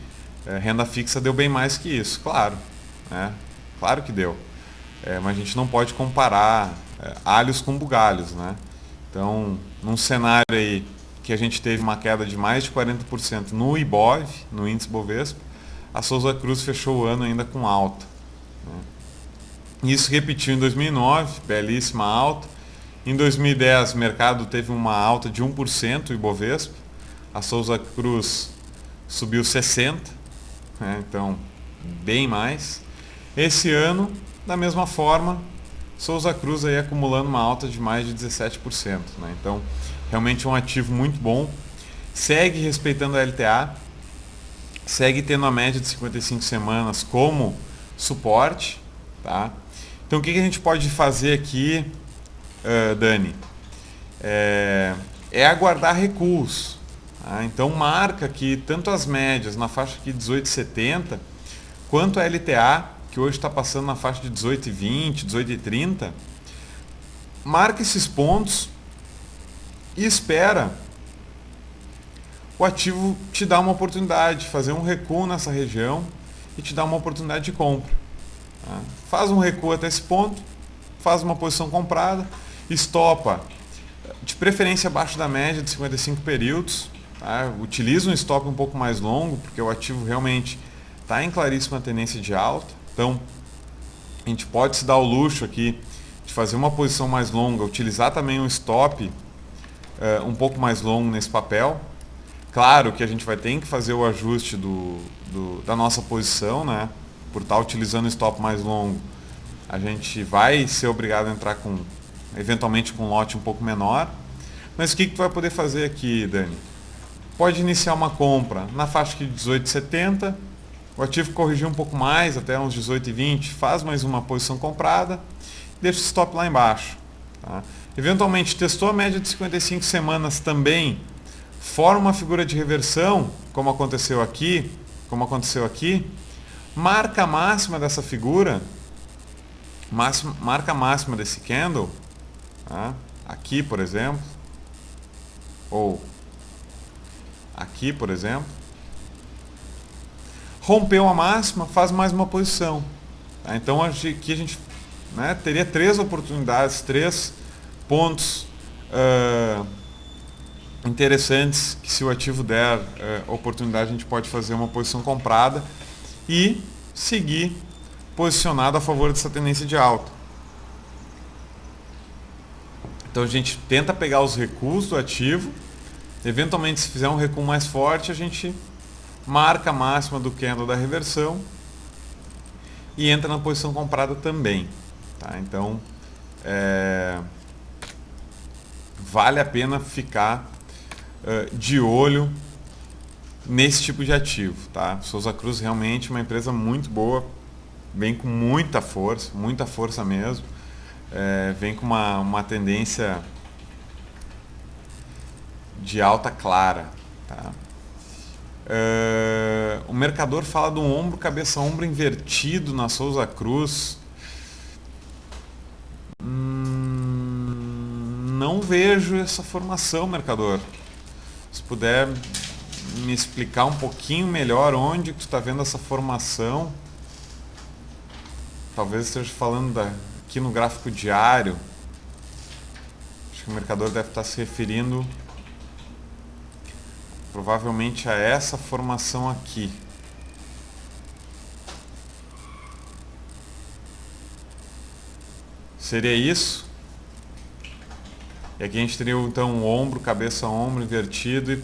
renda fixa deu bem mais que isso. Claro, né? Claro que deu. Mas a gente não pode comparar alhos com bugalhos, né? Então, num cenário aí que a gente teve uma queda de mais de 40% no Ibov, no índice Bovespa, a Souza Cruz fechou o ano ainda com alta. Né? Isso repetiu em 2009, belíssima alta. Em 2010, o mercado teve uma alta de 1% o Ibovespa. A Souza Cruz subiu 60%, né? Então, bem mais. Esse ano, da mesma forma, Souza Cruz aí acumulando uma alta de mais de 17%. Né? Então, realmente é um ativo muito bom. Segue respeitando a LTA, segue tendo a média de 55 semanas como suporte. Tá? Então, o que a gente pode fazer aqui, Dani? É aguardar recuos. Tá? Então, marca que tanto as médias na faixa aqui de 18,70, quanto a LTA, que hoje está passando na faixa de 18,20, 18,30, marca esses pontos e espera o ativo te dar uma oportunidade, fazer um recuo nessa região e te dar uma oportunidade de compra. Tá? Faz um recuo até esse ponto, faz uma posição comprada, estopa de preferência abaixo da média de 55 períodos. Tá? Utiliza um stop um pouco mais longo, porque o ativo realmente está em claríssima tendência de alta. Então, a gente pode se dar o luxo aqui de fazer uma posição mais longa, utilizar também um stop um pouco mais longo nesse papel. Claro que a gente vai ter que fazer o ajuste da nossa posição, né? Por estar utilizando o stop mais longo, a gente vai ser obrigado a entrar eventualmente com um lote um pouco menor. Mas o que tu vai poder fazer aqui, Dani? Pode iniciar uma compra na faixa de 18,70, o ativo corrigir um pouco mais, até uns 18,20, faz mais uma posição comprada, deixa o stop lá embaixo. Tá? Eventualmente testou a média de 55 semanas também, forma uma figura de reversão, como aconteceu aqui, marca a máxima dessa figura, marca a máxima desse candle, tá? Aqui, por exemplo, ou aqui, por exemplo, rompeu a máxima, faz mais uma posição. Tá? Então aqui a gente, né, teria 3 oportunidades, 3 pontos interessantes que, se o ativo der oportunidade, a gente pode fazer uma posição comprada e seguir posicionado a favor dessa tendência de alta. Então a gente tenta pegar os recuos do ativo, eventualmente se fizer um recuo mais forte, a gente marca a máxima do candle da reversão e entra na posição comprada também. Tá? Então vale a pena ficar de olho nesse tipo de ativo. Tá? Souza Cruz realmente é uma empresa muito boa, vem com muita força mesmo, vem com uma tendência de alta clara. Tá? O mercador fala de um ombro, cabeça, ombro invertido na Souza Cruz. Não vejo essa formação, mercador. Se puder me explicar um pouquinho melhor onde que tu está vendo essa formação. Talvez esteja falando aqui no gráfico diário. Acho que o mercador deve estar se referindo provavelmente a essa formação aqui. Seria isso? E aqui a gente teria então o ombro, cabeça, ombro invertido e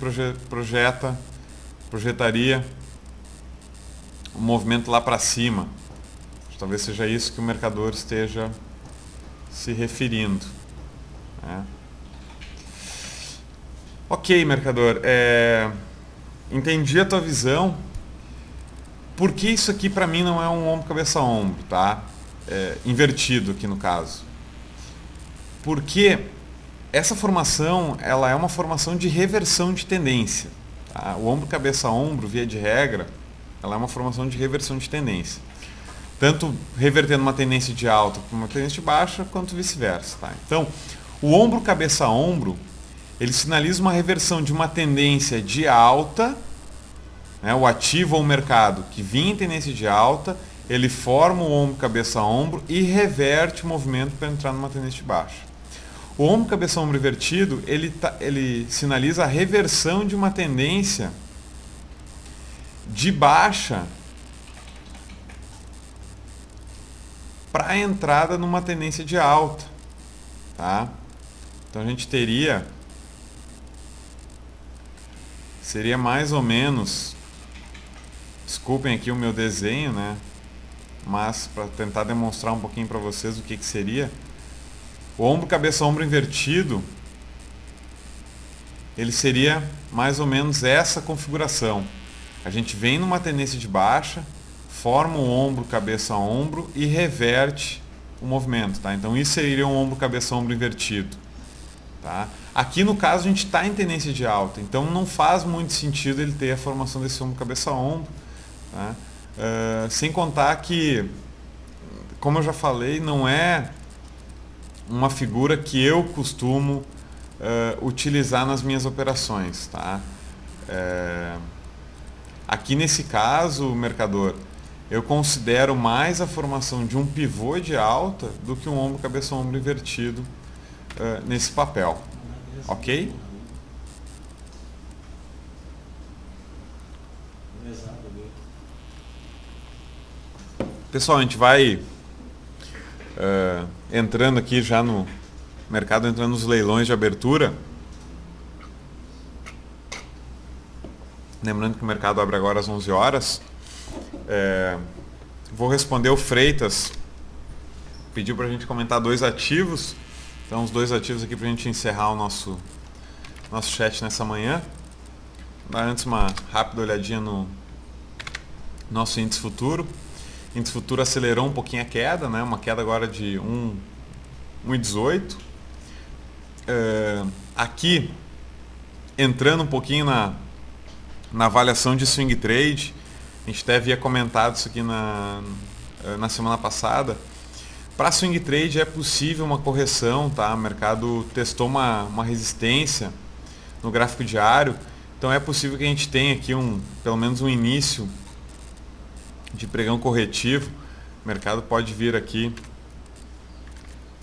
projetaria o movimento lá para cima. Talvez seja isso que o mercador esteja se referindo. Né? Ok, mercador. Entendi a tua visão. Por que isso aqui para mim não é um ombro, cabeça, ombro, tá? Invertido aqui no caso. Porque essa formação, ela é uma formação de reversão de tendência. Tá? O ombro, cabeça, ombro, via de regra, ela é uma formação de reversão de tendência. Tanto revertendo uma tendência de alta para uma tendência de baixa, quanto vice-versa. Tá? Então, o ombro, cabeça, ombro, ele sinaliza uma reversão de uma tendência de alta, né, o ativo ou o mercado que vinha em tendência de alta, ele forma o ombro, cabeça, ombro e reverte o movimento para entrar numa tendência de baixa. O ombro, cabeça, ombro invertido, ele sinaliza a reversão de uma tendência de baixa para a entrada numa tendência de alta. Tá? Então a gente seria mais ou menos, desculpem aqui o meu desenho, né? Mas para tentar demonstrar um pouquinho para vocês o que seria, o ombro, cabeça, ombro invertido, ele seria mais ou menos essa configuração. A gente vem numa tendência de baixa, forma o ombro, cabeça, ombro e reverte o movimento. Tá? Então isso seria um ombro, cabeça, ombro invertido. Tá? Aqui no caso a gente está em tendência de alta, então não faz muito sentido ele ter a formação desse ombro, cabeça, ombro. Tá? Sem contar que, como eu já falei, não é uma figura que eu costumo utilizar nas minhas operações. Tá? Aqui nesse caso, mercador, eu considero mais a formação de um pivô de alta do que um ombro, cabeça, ombro invertido nesse papel. Ok? Pessoal, a gente vai entrando aqui já no mercado, entrando nos leilões de abertura. Lembrando que o mercado abre agora às 11 horas. Vou responder o Freitas. Pediu para a gente comentar 2 ativos. Então, os 2 ativos aqui para a gente encerrar o nosso chat nessa manhã. Dar antes uma rápida olhadinha no nosso índice futuro. O índice futuro acelerou um pouquinho a queda, né? Uma queda agora de 1,18. Aqui, entrando um pouquinho na avaliação de swing trade, a gente até havia comentado isso aqui na semana passada. Para swing trade é possível uma correção, tá? O mercado testou uma resistência no gráfico diário, então é possível que a gente tenha aqui pelo menos um início de pregão corretivo. O mercado pode vir aqui,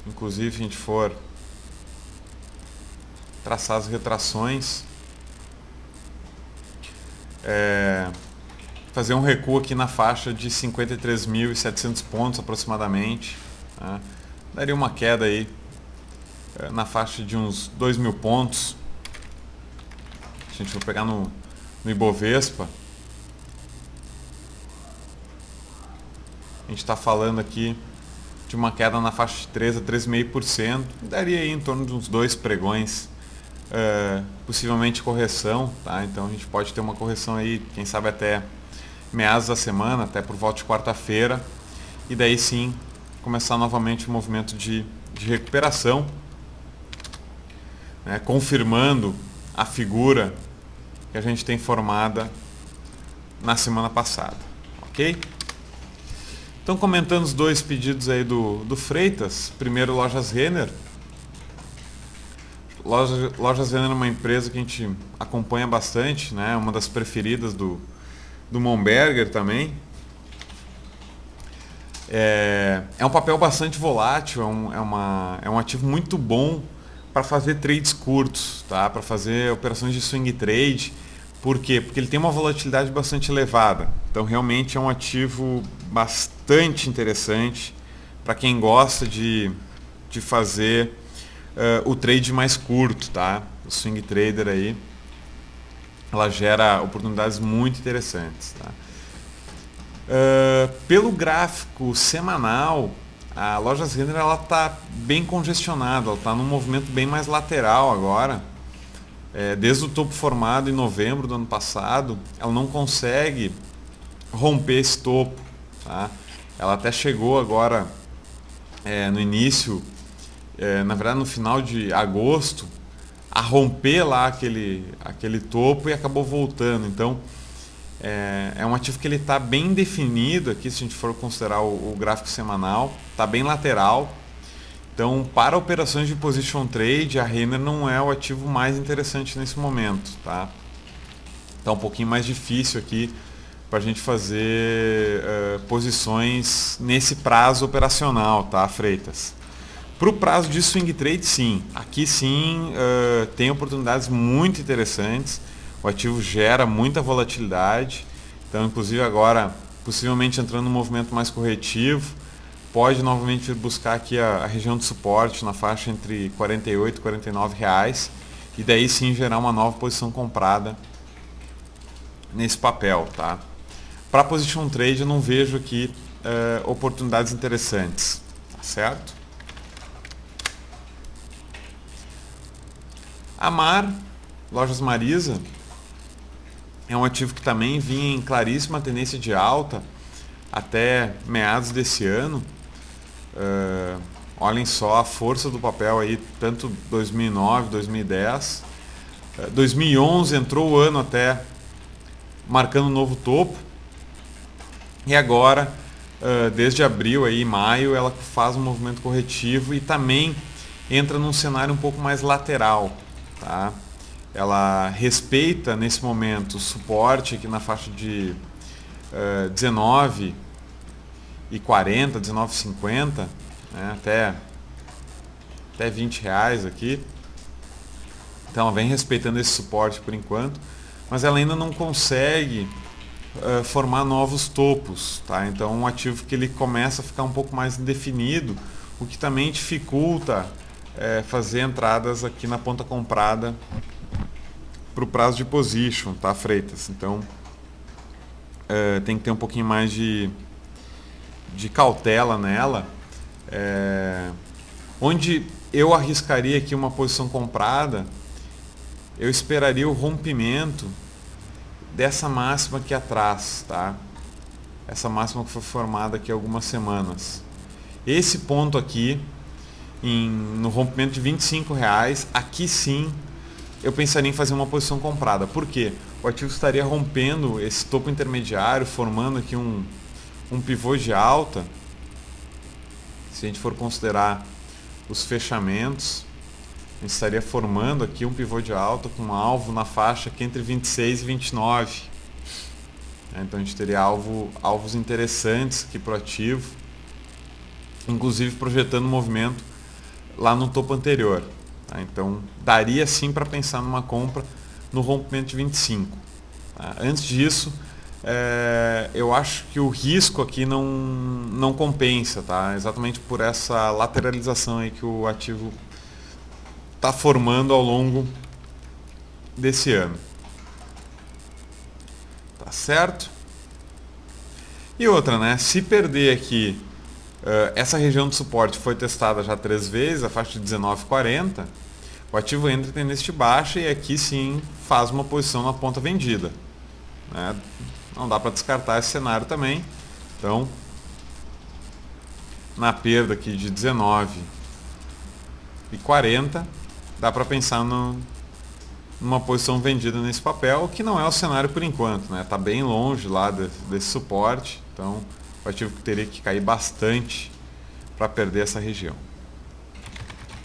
inclusive se a gente for traçar as retrações, fazer um recuo aqui na faixa de 53.700 pontos aproximadamente, tá? Daria uma queda aí na faixa de uns 2.000 pontos. Se a gente for pegar no Ibovespa, a gente está falando aqui de uma queda na faixa de 3 a 3,5%, daria aí em torno de uns 2 pregões, possivelmente correção, tá? Então a gente pode ter uma correção aí, quem sabe até meados da semana, até por volta de quarta-feira, e daí sim começar novamente o movimento de recuperação, né? Confirmando a figura que a gente tem formada na semana passada, ok? Então, comentando os 2 pedidos aí do Freitas. Primeiro, Lojas Renner. Lojas Renner é uma empresa que a gente acompanha bastante, né? Uma das preferidas do Monberger também. É um papel bastante volátil, é um ativo muito bom para fazer trades curtos, tá? Para fazer operações de swing trade. Por quê? Porque ele tem uma volatilidade bastante elevada. Então, realmente é um ativo bastante interessante para quem gosta de fazer o trade mais curto, tá? O swing trader aí, ela gera oportunidades muito interessantes, tá? Pelo gráfico semanal, a Lojas Renner está bem congestionada, ela está num movimento bem mais lateral agora. Desde o topo formado em novembro do ano passado, ela não consegue romper esse topo, tá? Ela até chegou agora no início, na verdade no final de agosto, a romper lá aquele topo e acabou voltando. Então é um ativo que ele está bem definido aqui, se a gente for considerar o gráfico semanal, está bem lateral. Então, para operações de position trade, a Renner não é o ativo mais interessante nesse momento, tá? Está um pouquinho mais difícil aqui para a gente fazer posições nesse prazo operacional, tá, Freitas? Para o prazo de swing trade, sim. Aqui sim tem oportunidades muito interessantes. O ativo gera muita volatilidade. Então, inclusive agora, possivelmente entrando num movimento mais corretivo, pode novamente buscar aqui a região de suporte na faixa entre R$ 48 e R$ 49 reais, e daí sim gerar uma nova posição comprada nesse papel, tá? Para position trade eu não vejo aqui oportunidades interessantes, tá certo? A Mar, Lojas Marisa, é um ativo que também vinha em claríssima tendência de alta até meados desse ano. Olhem só a força do papel aí, tanto 2009, 2010, 2011 entrou o ano até marcando um novo topo, e agora desde abril aí, maio, ela faz um movimento corretivo e também entra num cenário um pouco mais lateral, tá? Ela respeita nesse momento o suporte aqui na faixa de 19 e 40, 19,50, né, até R$ 20 aqui. Então ela vem respeitando esse suporte por enquanto, mas ela ainda não consegue formar novos topos, tá? Então um ativo que ele começa a ficar um pouco mais indefinido, o que também dificulta fazer entradas aqui na ponta comprada para o prazo de position, tá, Freitas? Então tem que ter um pouquinho mais de cautela nela. Onde eu arriscaria aqui uma posição comprada, eu esperaria o rompimento dessa máxima aqui atrás, tá? Essa máxima que foi formada aqui há algumas semanas. Esse ponto aqui, no rompimento de R$25, aqui sim eu pensaria em fazer uma posição comprada. Por quê? O ativo estaria rompendo esse topo intermediário, formando aqui um pivô de alta. Se a gente for considerar os fechamentos, a gente estaria formando aqui um pivô de alta com um alvo na faixa aqui entre 26 e 29. Então a gente teria alvos interessantes aqui para o ativo, inclusive projetando o movimento lá no topo anterior. Então daria sim para pensar numa compra no rompimento de 25. Antes disso, eu acho que o risco aqui não compensa, tá? Exatamente por essa lateralização aí que o ativo está formando ao longo desse ano. Tá certo? E outra, né? Se perder aqui, essa região de suporte foi testada já 3 vezes, a faixa de 19,40, o ativo entra em tendência de baixa e aqui sim faz uma posição na ponta vendida, né? Não dá para descartar esse cenário também. Então, na perda aqui de 19,40, dá para pensar numa posição vendida nesse papel, que não é o cenário por enquanto, né? Está bem longe lá desse suporte, então o ativo teria que cair bastante para perder essa região.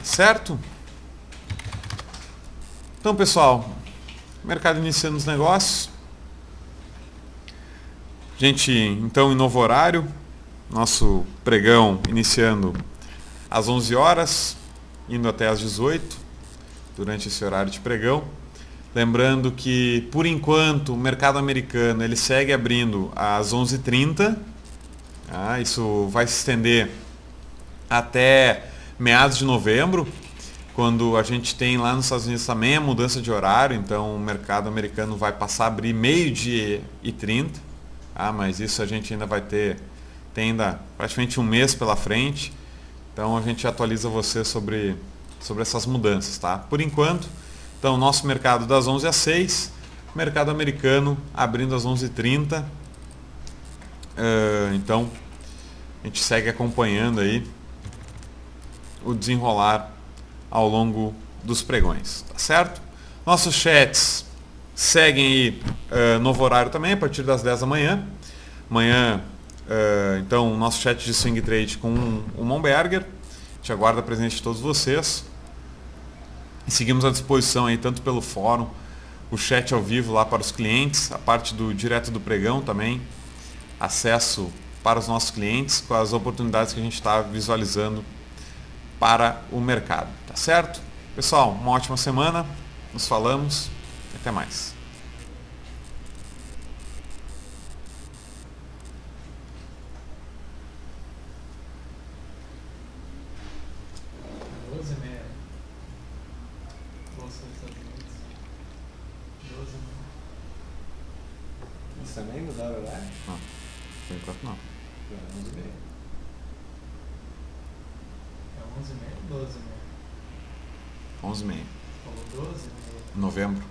Certo? Então, pessoal, mercado iniciando os negócios. Gente, então em novo horário, nosso pregão iniciando às 11 horas, indo até às 18, durante esse horário de pregão. Lembrando que, por enquanto, o mercado americano ele segue abrindo às 11h30. Isso vai se estender até meados de novembro, quando a gente tem lá nos Estados Unidos também a mudança de horário. Então o mercado americano vai passar a abrir 12h30. Mas isso a gente ainda tem ainda praticamente um mês pela frente. Então a gente atualiza você sobre essas mudanças, tá? Por enquanto, então nosso mercado das 11 às 6, mercado americano abrindo às 11h30. Então a gente segue acompanhando aí o desenrolar ao longo dos pregões, tá certo? Nossos chats seguem aí novo horário também, a partir das 10 da manhã. Amanhã, então, o nosso chat de swing trade com o Monberger. A gente aguarda a presença de todos vocês. E seguimos à disposição aí, tanto pelo fórum, o chat ao vivo lá para os clientes, a parte do direto do pregão também, acesso para os nossos clientes com as oportunidades que a gente está visualizando para o mercado, tá certo? Pessoal, uma ótima semana, nos falamos, até mais. Também mudaram o horário? Não, por enquanto não. 11h30. É 11h30 ou 12h30? 11h30. Falou 12h30. Novembro.